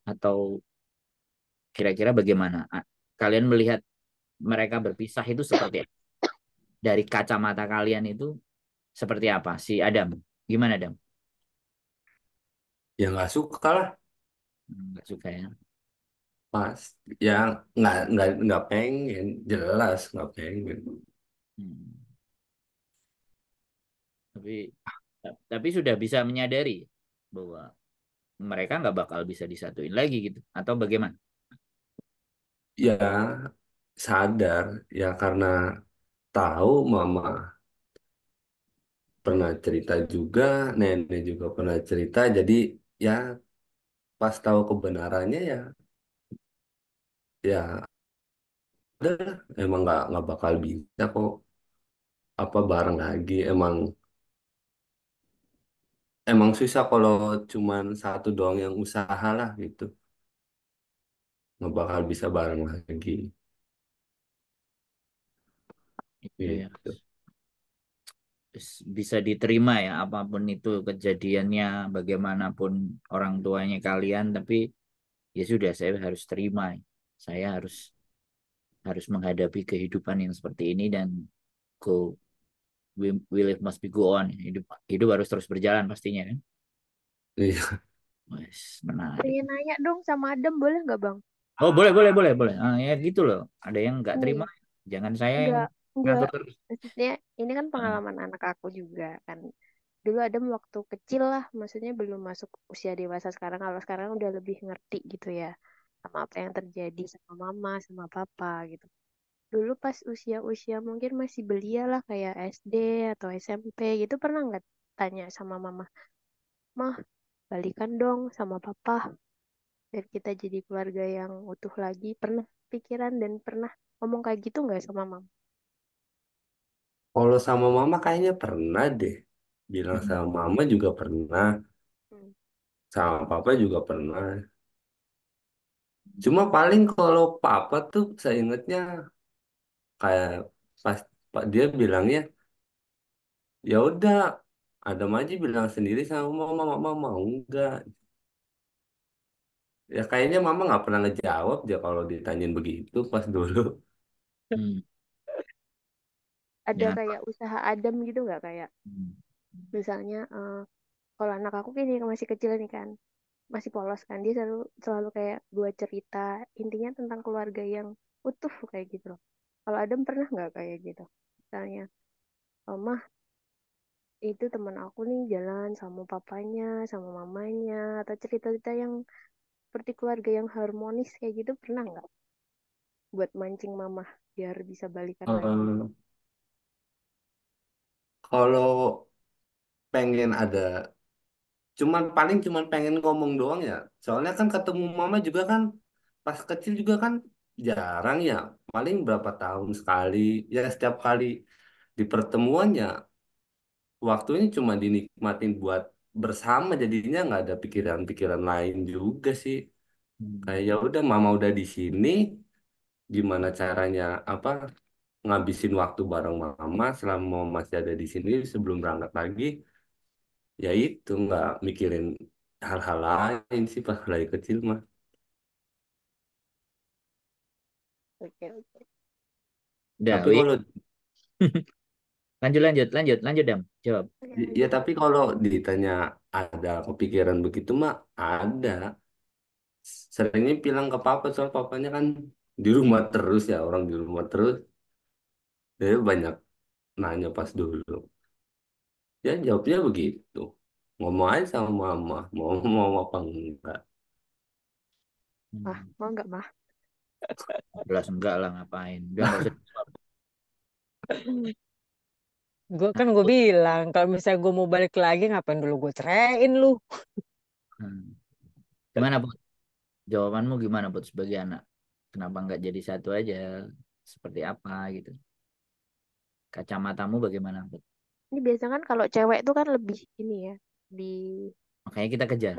Speaker 8: atau kira-kira bagaimana? Kalian melihat mereka berpisah itu seperti apa? Dari kacamata kalian itu seperti apa? Si Adam, gimana Adam?
Speaker 7: Ya nggak suka lah,
Speaker 8: Nggak suka ya.
Speaker 7: Mas. Ya nggak pengen, jelas nggak pengen.
Speaker 8: Hmm. Tapi tapi sudah bisa menyadari bahwa mereka nggak bakal bisa disatuin lagi gitu atau bagaimana?
Speaker 7: Ya sadar, ya karena tahu mama pernah cerita juga, nenek juga pernah cerita, jadi ya pas tahu kebenarannya ya udah lah, emang nggak bakal bisa kok apa bareng lagi, emang emang susah kalau cuman satu doang yang usaha lah gitu, nggak bakal bisa bareng lagi
Speaker 8: Itu ya
Speaker 7: gitu.
Speaker 8: bisa diterima ya apapun itu kejadiannya bagaimanapun orang tuanya kalian tapi ya sudah saya harus terima saya harus harus menghadapi kehidupan yang seperti ini dan go we live must be go on hidup hidup harus terus berjalan pastinya kan.
Speaker 7: Iya,
Speaker 8: Wes, menarik.
Speaker 3: Pengen nanya dong sama Adam, boleh nggak Bang?
Speaker 8: Oh, boleh, boleh, boleh, boleh. Ah, ya gitu loh. Ada yang nggak
Speaker 3: Ini
Speaker 8: terima, jangan saya yang
Speaker 3: enggak.
Speaker 8: ngatur terus.
Speaker 3: Maksudnya ini kan
Speaker 8: Ah,
Speaker 3: pengalaman anak aku juga kan. Dulu Adam waktu kecil lah, maksudnya belum masuk usia dewasa sekarang. Kalau sekarang udah lebih ngerti gitu ya, sama apa yang terjadi sama mama, sama papa gitu. Dulu pas usia-usia mungkin masih belia lah kayak SD atau SMP gitu, pernah nggak tanya sama mama, mah balikan dong sama papa biar kita jadi keluarga yang utuh lagi. Pernah pikiran dan pernah ngomong kayak gitu nggak sama mama?
Speaker 7: Kalau sama mama kayaknya pernah deh. Bilang
Speaker 8: mm,
Speaker 7: sama mama juga pernah.
Speaker 3: Hmm.
Speaker 7: Sama papa juga pernah. Cuma paling kalau papa tuh saya ingatnya kayak pas Pak dia bilangnya ya udah Adam aja bilang sendiri sama mama, mama mau enggak. Ya kayaknya mama nggak pernah ngejawab dia kalau ditanyain begitu pas dulu.
Speaker 8: mm,
Speaker 3: Ada
Speaker 8: jangan.
Speaker 3: kayak usaha Adam gitu nggak kayak
Speaker 8: Mm,
Speaker 3: misalnya kalau anak aku gini masih kecil nih kan masih polos kan dia selalu selalu kayak buat cerita intinya tentang keluarga yang utuh kayak gitu loh. Kalau Adam pernah nggak kayak gitu? Misalnya, Mah itu teman aku nih jalan sama papanya, sama mamanya, atau cerita-cerita yang seperti keluarga yang harmonis kayak gitu pernah nggak? Buat mancing mama biar bisa balikan lagi.
Speaker 7: Eh, kalau pengen ada cuman pengen ngomong doang ya. Soalnya kan ketemu mama juga kan pas kecil juga kan jarang ya. Paling berapa tahun sekali. Ya setiap kali di pertemuannya waktunya cuma dinikmatin buat bersama jadinya nggak ada pikiran-pikiran lain juga sih. Kayak ya udah mama udah di sini, gimana caranya apa ngabisin waktu bareng mama selama masih ada di sini sebelum berangkat lagi. Ya itu nggak mikirin hal-hal lain sih pas lagi kecil mah.
Speaker 3: Oke, oke.
Speaker 8: Udah,
Speaker 7: Tapi
Speaker 8: Wi.
Speaker 7: kalau
Speaker 8: Lanjut, lanjut, lanjut, lanjut, Dam. Jawab.
Speaker 3: Oke,
Speaker 7: ya
Speaker 3: lanjut.
Speaker 7: tapi kalau ditanya ada kepikiran begitu mah ada. Seringnya bilang ke papa soal papanya kan di rumah terus ya orang di rumah terus. Dia banyak nanya pas dulu. Ya jawabnya begitu. Ngomong aja sama mama, mau apa enggak.
Speaker 3: Mah,
Speaker 8: Hmm.
Speaker 3: mau nggak mah?
Speaker 8: Jelas enggak lah ngapain. Udah nggak usah dijawab.
Speaker 4: Gue bilang kalau misalnya gue mau balik lagi ngapain dulu gue ceraiin lu.
Speaker 8: Hmm. Gimana, Put? Jawabanmu gimana, Put, sebagai anak? Kenapa nggak jadi satu aja? Seperti apa gitu? Kacamatamu bagaimana, Put?
Speaker 3: Ini biasanya kan kalau cewek tuh kan lebih ini ya, di
Speaker 8: Makanya kita kejar.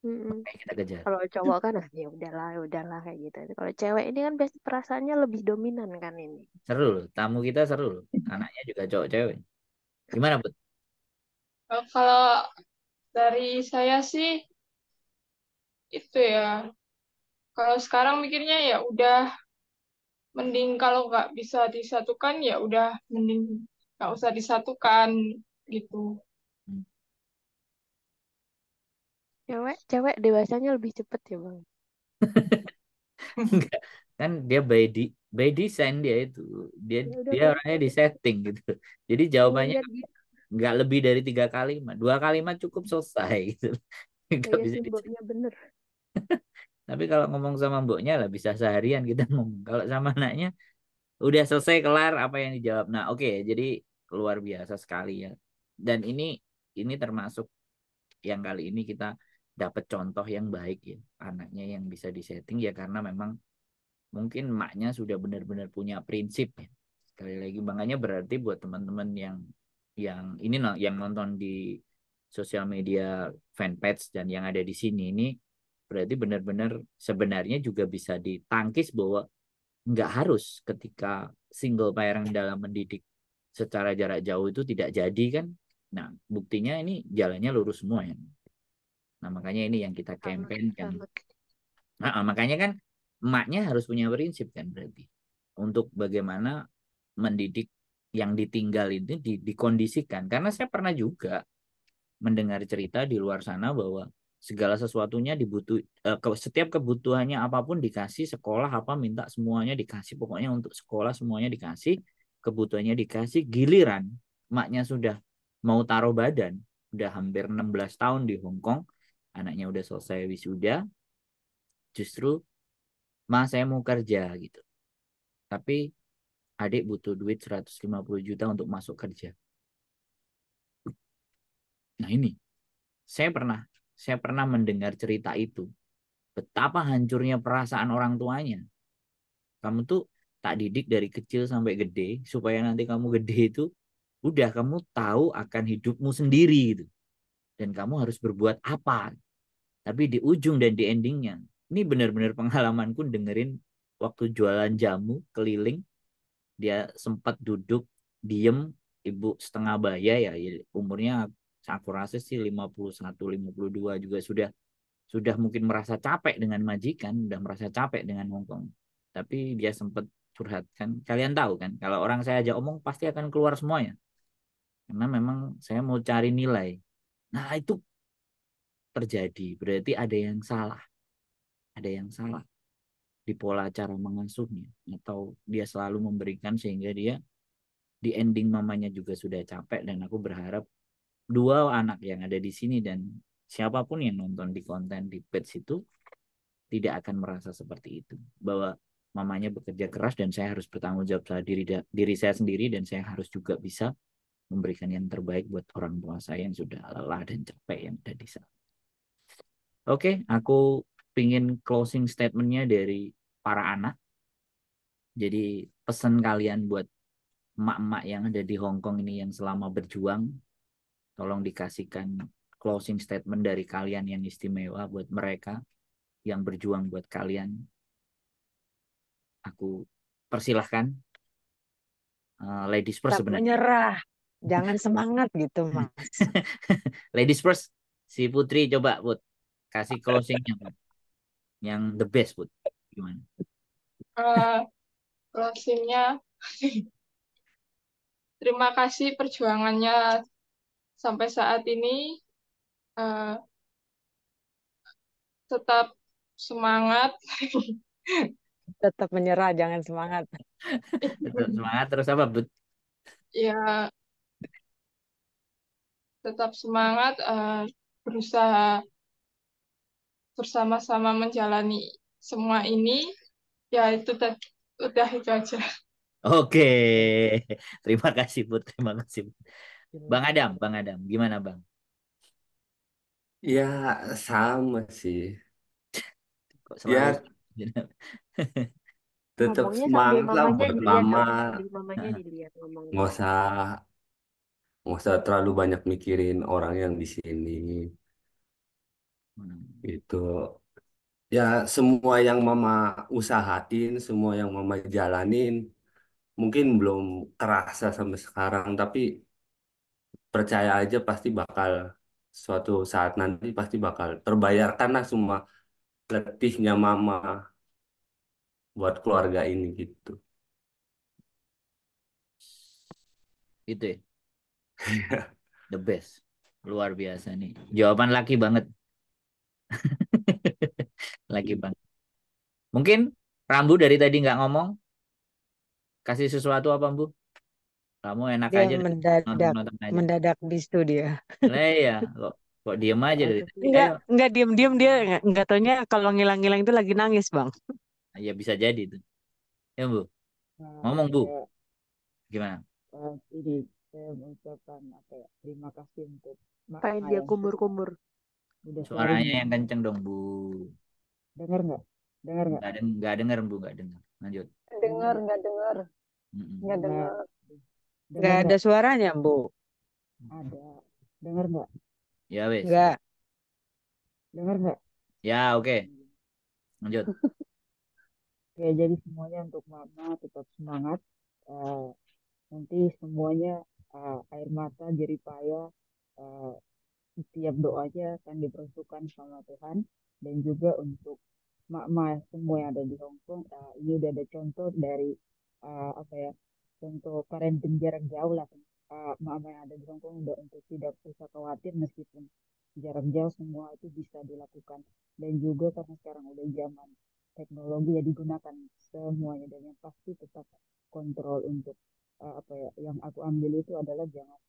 Speaker 3: Mm-mm.
Speaker 8: Makanya kita kejar.
Speaker 3: Kalau cowok kan ya udahlah kayak gitu. Kalau cewek ini kan biasanya perasaannya lebih dominan kan ini.
Speaker 8: Seru loh. Tamu kita seru loh. Anaknya juga cowok cewek. Gimana, Put?
Speaker 2: Kalau dari saya sih itu ya, kalau sekarang mikirnya ya udah mending kalau nggak bisa disatukan ya udah mending nggak usah disatukan gitu.
Speaker 8: Hmm.
Speaker 3: Cewek dewasanya lebih cepet ya bang.
Speaker 8: Enggak. Kan dia by design dia itu. Dia
Speaker 3: Ya udah
Speaker 8: dia
Speaker 3: kayak
Speaker 8: orangnya di setting gitu. Jadi jawabannya
Speaker 3: ngeliat gitu
Speaker 8: nggak lebih dari 3 kalimat. 2 kalimat cukup selesai gitu. Nggak
Speaker 3: kayak
Speaker 8: bisa dicari.
Speaker 3: simbolnya bener.
Speaker 8: Tapi kalau ngomong sama mboknya lah bisa seharian kita ngomong. Kalau sama anaknya udah selesai kelar apa yang dijawab. Nah, oke, jadi luar biasa sekali ya. Dan ini termasuk yang kali ini kita dapat contoh yang baik ya. Anaknya yang bisa disetting ya karena memang mungkin emaknya sudah benar-benar punya prinsip ya. Sekali lagi makanya berarti buat teman-teman yang ini yang nonton di sosial media fanpage dan yang ada di sini ini berarti benar-benar sebenarnya juga bisa ditangkis bahwa nggak harus ketika single parent dalam mendidik secara jarak jauh itu tidak jadi kan. Nah, buktinya ini jalannya lurus semua ya. Nah, makanya ini yang kita
Speaker 3: Sama,
Speaker 8: campaign kan.
Speaker 3: sama.
Speaker 8: Nah, makanya kan emaknya harus punya prinsip kan berarti untuk bagaimana mendidik yang ditinggal itu dikondisikan. Karena saya pernah juga mendengar cerita di luar sana bahwa segala sesuatunya setiap kebutuhannya apapun dikasih, sekolah apa minta semuanya dikasih, pokoknya untuk sekolah semuanya dikasih, kebutuhannya dikasih. Giliran maknya sudah mau taruh badan, udah hampir 16 tahun di Hong Kong, anaknya udah selesai wisuda, justru saya mau kerja gitu, tapi adik butuh duit 150 juta untuk masuk kerja. Nah ini saya pernah mendengar cerita itu, betapa hancurnya perasaan orang tuanya. Kamu tuh tak didik dari kecil sampai gede supaya nanti kamu gede itu udah kamu tahu akan hidupmu sendiri gitu. Dan kamu harus berbuat apa. Tapi di ujung dan di endingnya, ini benar-benar pengalamanku dengerin waktu jualan jamu keliling, dia sempat duduk diem, ibu setengah baya ya, umurnya aku rasa sih 51, 52 juga sudah mungkin merasa capek dengan majikan, udah merasa capek dengan Hong Kong. Tapi dia sempat curhat kan. Kalian tahu kan, kalau orang saya ajak omong pasti akan keluar semuanya. Karena memang saya mau cari nilai. Nah, itu terjadi. Berarti ada yang salah. Ada yang salah di pola cara mengasuhnya. Atau dia selalu memberikan sehingga dia di ending mamanya juga sudah capek. Dan aku berharap dua anak yang ada di sini dan siapapun yang nonton di konten di page itu tidak akan merasa seperti itu, bahwa mamanya bekerja keras dan saya harus bertanggung jawab pada diri saya sendiri, dan saya harus juga bisa memberikan yang terbaik buat orang tua saya yang sudah lelah dan capek yang ada di sana. Oke, aku pingin closing statementnya dari para anak. Jadi pesan kalian buat emak-emak yang ada di Hong Kong ini yang selama berjuang, tolong dikasihkan closing statement dari kalian yang istimewa buat mereka yang berjuang buat kalian. Aku persilahkan. Ladies first
Speaker 4: Tak
Speaker 8: sebenarnya.
Speaker 4: menyerah, jangan semangat gitu Mas.
Speaker 8: Ladies first. Si Putri coba Put kasih closingnya Put. Yang the best Put. Gimana?
Speaker 2: Closingnya, terima kasih perjuangannya sampai saat ini. Eh, Tetap semangat.
Speaker 4: Tetap menyerah, jangan semangat.
Speaker 8: Tetap semangat terus apa Put?
Speaker 2: Ya, tetap semangat, berusaha bersama-sama menjalani semua ini. Ya, udah itu aja.
Speaker 8: Oke. Terima kasih Put. Terima kasih. Bang Adam, gimana Bang?
Speaker 7: Ya sama sih.
Speaker 8: Kok selalu
Speaker 7: Ya tetap
Speaker 3: Ngomongnya sambil
Speaker 7: semangat lah
Speaker 3: mamanya
Speaker 7: buat
Speaker 3: dilihat
Speaker 7: mama.
Speaker 3: dong, sambil mamanya dilihat ngomongnya.
Speaker 7: Nggak usah nggak usah terlalu banyak mikirin orang yang di sini. Itu ya semua yang mama usahain, semua yang mama jalanin mungkin belum kerasa sampai sekarang, tapi percaya aja pasti bakal suatu saat nanti pasti bakal terbayarkan lah semua letihnya mama buat keluarga ini gitu.
Speaker 8: Itu ya. The best. Luar biasa nih. Jawaban laki banget. Laki banget. Mungkin Rambu dari tadi nggak ngomong. Kasih sesuatu apa, Bu? Kamu enak
Speaker 4: Dia
Speaker 8: aja dari nonton-nonton aja.
Speaker 4: mendadak bisu dia.
Speaker 8: Lah ya, kok diem aja dari tadi. Ayo.
Speaker 4: Enggak diem-diem dia enggak taunya kalau ngilang-ngilang itu lagi nangis, Bang.
Speaker 8: Ya bisa jadi tuh. Ya, Bu. Ngomong, Bu.
Speaker 1: Saya
Speaker 8: Gimana?
Speaker 1: ini saya mengucapkan apa ya, terima kasih untuk
Speaker 3: Pengen
Speaker 1: Mak
Speaker 3: dia
Speaker 1: yang
Speaker 3: kumur-kumur.
Speaker 1: udah selalu
Speaker 8: Suaranya yang kenceng dong, Bu.
Speaker 1: dengar nggak? Dengar nggak?
Speaker 8: Nggak denger, Bu. Nggak denger. Lanjut.
Speaker 6: Dengar, nggak dengar,
Speaker 8: Mm-mm.
Speaker 6: nggak
Speaker 1: Nggak
Speaker 6: dengar.
Speaker 1: dengar
Speaker 4: Enggak ada
Speaker 1: nggak?
Speaker 4: suaranya, Bu.
Speaker 1: Ada. Dengar nggak?
Speaker 8: Ya, wes.
Speaker 4: Enggak.
Speaker 1: Dengar nggak?
Speaker 8: Ya, oke. Lanjut.
Speaker 1: Oke, jadi semuanya untuk Mama tetap semangat. Eh, Nanti semuanya air mata, jerih payah, eh, setiap doanya akan diperuntukkan sama Tuhan. Dan juga untuk mak-mak semua yang ada di Hong Kong, ini udah ada contoh dari apa ya, contoh parenting jarak jauh lah. Mak-mak yang ada di Hong Kong udah untuk tidak usah khawatir meskipun
Speaker 11: jarak jauh semua itu bisa dilakukan. Dan juga karena sekarang udah zaman teknologi ya digunakan semuanya, dan yang pasti tetap kontrol untuk apa ya, yang aku ambil itu adalah jangan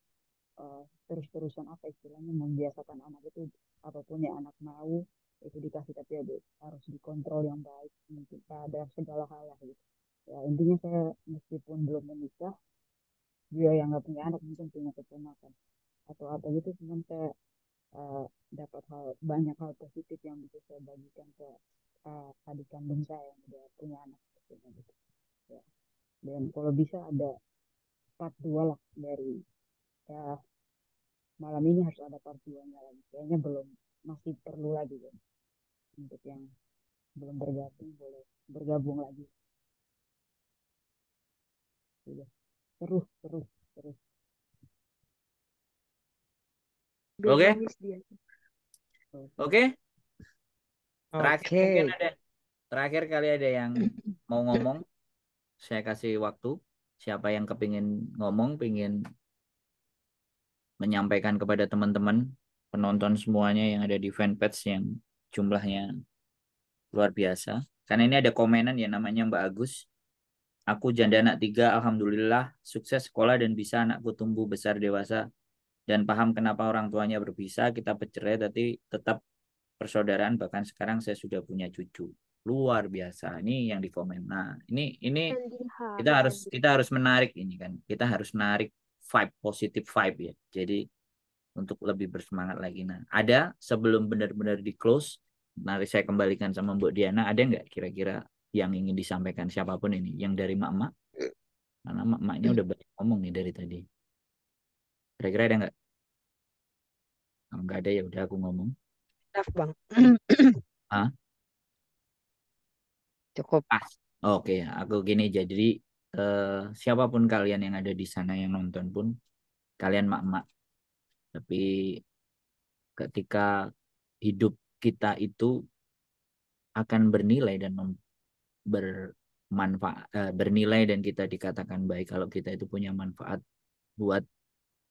Speaker 11: terus-terusan apa istilahnya membiasakan anak itu apapun yang anak mau itu dikasih, tapi harus dikontrol yang baik mungkin pada segala hal lah gitu. Ya intinya saya meskipun belum menikah, dia yang nggak punya anak mungkin punya keponakan atau apa gitu, cuman saya eh, dapat banyak hal positif yang bisa saya bagikan ke adik kandung saya yang udah punya anak gitu. Ya. Dan kalau bisa ada part 2 lah dari ya, malam ini harus ada part 2-nya lagi. Kayaknya belum, masih perlu lagi ya. Untuk yang belum bergabung boleh bergabung lagi. Iya. Terus, terus, terus.
Speaker 3: Biar
Speaker 4: Oke,
Speaker 3: nangis dia.
Speaker 4: oke. Terakhir mungkin
Speaker 12: Oke.
Speaker 4: terakhir kali ada yang mau ngomong, saya kasih waktu. Siapa yang kepingin ngomong, pingin menyampaikan kepada teman-teman penonton semuanya yang ada di fanpage yang jumlahnya luar biasa. Karena ini ada komenan ya, namanya Mbak Agus. Aku janda anak 3, alhamdulillah sukses sekolah dan bisa anakku tumbuh besar dewasa dan paham kenapa orang tuanya berpisah. Kita bercerai tapi tetap persaudaraan, bahkan sekarang saya sudah punya cucu. Luar biasa. Ini yang di komen. Nah, ini
Speaker 3: Sandiha,
Speaker 4: kita harus menarik ini kan. Kita harus narik vibe, positif vibe ya. Jadi untuk lebih bersemangat lagi. Nah, ada sebelum benar-benar di close, nanti saya kembalikan sama Mbak Diana, ada nggak kira-kira yang ingin disampaikan siapapun ini, yang dari mak-mak? Karena mak-maknya udah banyak ngomong nih dari tadi. Kira-kira ada nggak? Kalau nggak ada ya udah aku ngomong.
Speaker 12: Maaf, Bang.
Speaker 4: Ah,
Speaker 12: Cukup.
Speaker 4: oke, aku gini jadi siapapun kalian yang ada di sana yang nonton pun, kalian mak-mak. Tapi ketika hidup kita itu akan bernilai dan bermanfaat, bernilai dan kita dikatakan baik kalau kita itu punya manfaat buat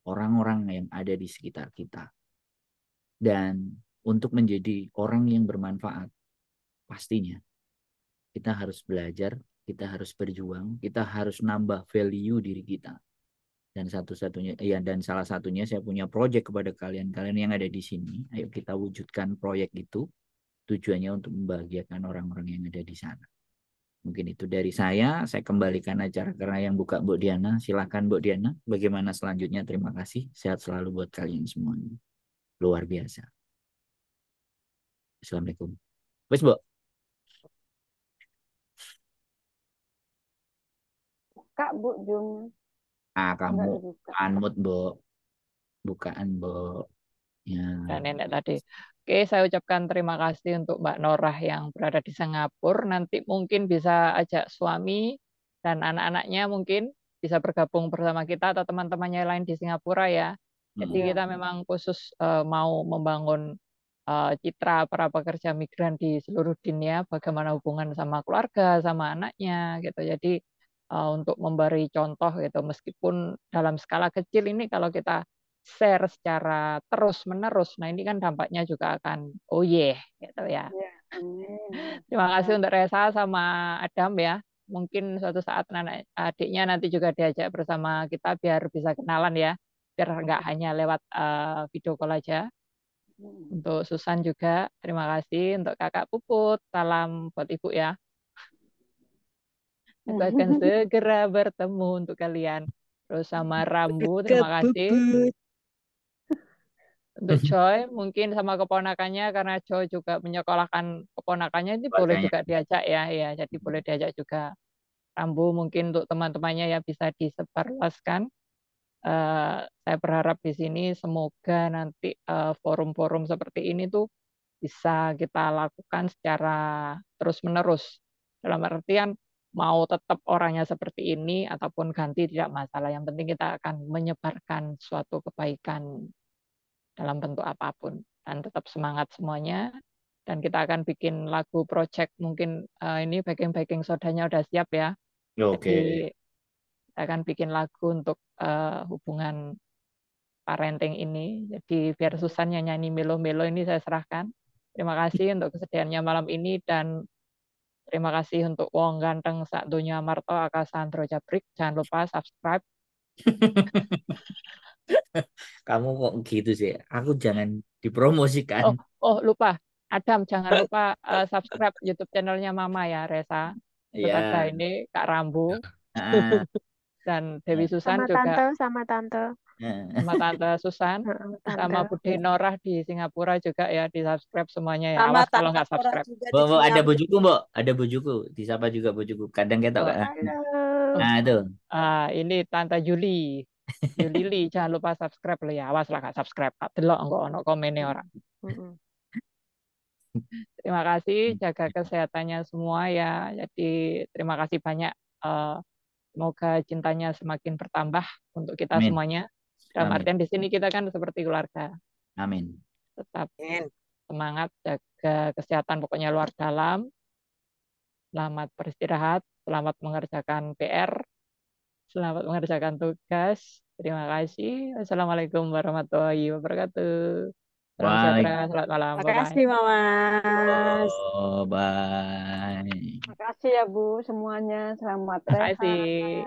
Speaker 4: orang-orang yang ada di sekitar kita. Dan untuk menjadi orang yang bermanfaat, pastinya kita harus belajar, kita harus berjuang, kita harus nambah value diri kita. Dan satu-satunya, ya, dan salah satunya saya punya proyek kepada kalian-kalian yang ada di sini. Ayo kita wujudkan proyek itu, tujuannya untuk membahagiakan orang-orang yang ada di sana. Mungkin itu dari saya kembalikan acara karena yang buka Mbok Diana. Silakan Mbok Diana, bagaimana selanjutnya? Terima kasih, sehat selalu buat kalian semuanya. Luar biasa. Assalamualaikum. Wes, Mbok.
Speaker 6: Kak, Bu Jum. Enggak
Speaker 4: Kamu
Speaker 6: dibuka.
Speaker 4: unmute, Mbok. Bukaan, Mbok. Ya.
Speaker 1: Dan nenek tadi. Oke, saya ucapkan terima kasih untuk Mbak Norah yang berada di Singapura. Nanti mungkin bisa ajak suami dan anak-anaknya mungkin bisa bergabung bersama kita atau teman-temannya lain di Singapura ya. Jadi
Speaker 6: Iya.
Speaker 1: kita memang khusus mau membangun citra para pekerja migran di seluruh dunia, bagaimana hubungan sama keluarga, sama anaknya gitu. Jadi untuk memberi contoh gitu, meskipun dalam skala kecil ini kalau kita share secara terus-menerus, nah ini kan dampaknya juga akan oh yeah gitu ya.
Speaker 6: Iya, amin.
Speaker 1: Terima kasih
Speaker 6: Ya.
Speaker 1: untuk Reza sama Adam ya. Mungkin suatu saat adiknya nanti juga diajak bersama kita biar bisa kenalan ya. Biar nggak hanya lewat video call aja. Untuk Susan juga terima kasih. Untuk Kakak Puput, salam buat Ibu ya. Aku akan segera bertemu untuk kalian. Terus sama Rambu, terima kasih. Untuk Joy, mungkin sama keponakannya, karena Joy juga menyekolahkan keponakannya, ini boleh
Speaker 4: Keluarganya.
Speaker 1: juga diajak ya. Ya, jadi boleh diajak juga. Rambu mungkin untuk teman-temannya ya bisa disebarluaskan. Saya berharap di sini semoga nanti forum-forum seperti ini tuh bisa kita lakukan secara terus-menerus. Dalam artian mau tetap orangnya seperti ini ataupun ganti tidak masalah. Yang penting kita akan menyebarkan suatu kebaikan dalam bentuk apapun dan tetap semangat semuanya. Dan kita akan bikin lagu project mungkin ini backing sodanya udah siap ya.
Speaker 4: Oke.
Speaker 1: Jadi kita akan bikin lagu untuk hubungan parenting ini. Jadi biar Susan yang nyanyi melo-melo ini saya serahkan. Terima kasih untuk kesediaannya malam ini dan terima kasih untuk wong ganteng sak donya Marto Aka Sandro Jabrik. Jangan lupa subscribe.
Speaker 8: Kamu kok gitu sih? Aku jangan dipromosikan.
Speaker 1: Lupa. Adam, jangan lupa subscribe YouTube channelnya Mama ya, Resa. Terus
Speaker 8: Iya.
Speaker 1: ada ini Kak Rambu
Speaker 8: Ah,
Speaker 1: dan Dewi Susan
Speaker 3: Sama
Speaker 1: juga.
Speaker 3: tante, sama tante.
Speaker 1: Sama Tante Susan, sama
Speaker 3: Tante.
Speaker 1: Bude Norah di Singapura juga ya, di subscribe semuanya ya.
Speaker 9: Sama
Speaker 1: Awas kalau
Speaker 9: Tante
Speaker 1: nggak
Speaker 9: Nora
Speaker 1: subscribe.
Speaker 9: juga di
Speaker 8: Mbok, ada
Speaker 9: Singapura.
Speaker 8: bojoku, Mbok. Ada bojoku. Disapa juga bojoku. Kadang ketok
Speaker 1: Oh,
Speaker 8: kan.
Speaker 3: Halo.
Speaker 8: Nah, itu.
Speaker 1: Ini Tante Juli, Yulili, jangan lupa subscribe loh ya. Awas lah nggak subscribe, tak delok nggak ono komennya orang. Terima kasih, jaga kesehatannya semua ya. Jadi terima kasih banyak. Semoga cintanya semakin bertambah untuk kita
Speaker 8: Amin.
Speaker 1: semuanya. Dalam
Speaker 8: Amin.
Speaker 1: artian di sini kita kan seperti keluarga.
Speaker 8: Amin.
Speaker 1: Tetap semangat, jaga kesehatan pokoknya luar dalam. Selamat beristirahat, selamat mengerjakan PR, selamat mengerjakan tugas. Terima kasih. Wassalamualaikum warahmatullahi wabarakatuh. Salam sejahtera, selamat malam.
Speaker 4: Makasih, Mamas.
Speaker 8: Oh, bye.
Speaker 6: Makasih ya Bu semuanya. Selamat
Speaker 1: Terima
Speaker 6: rehat.
Speaker 1: kasih.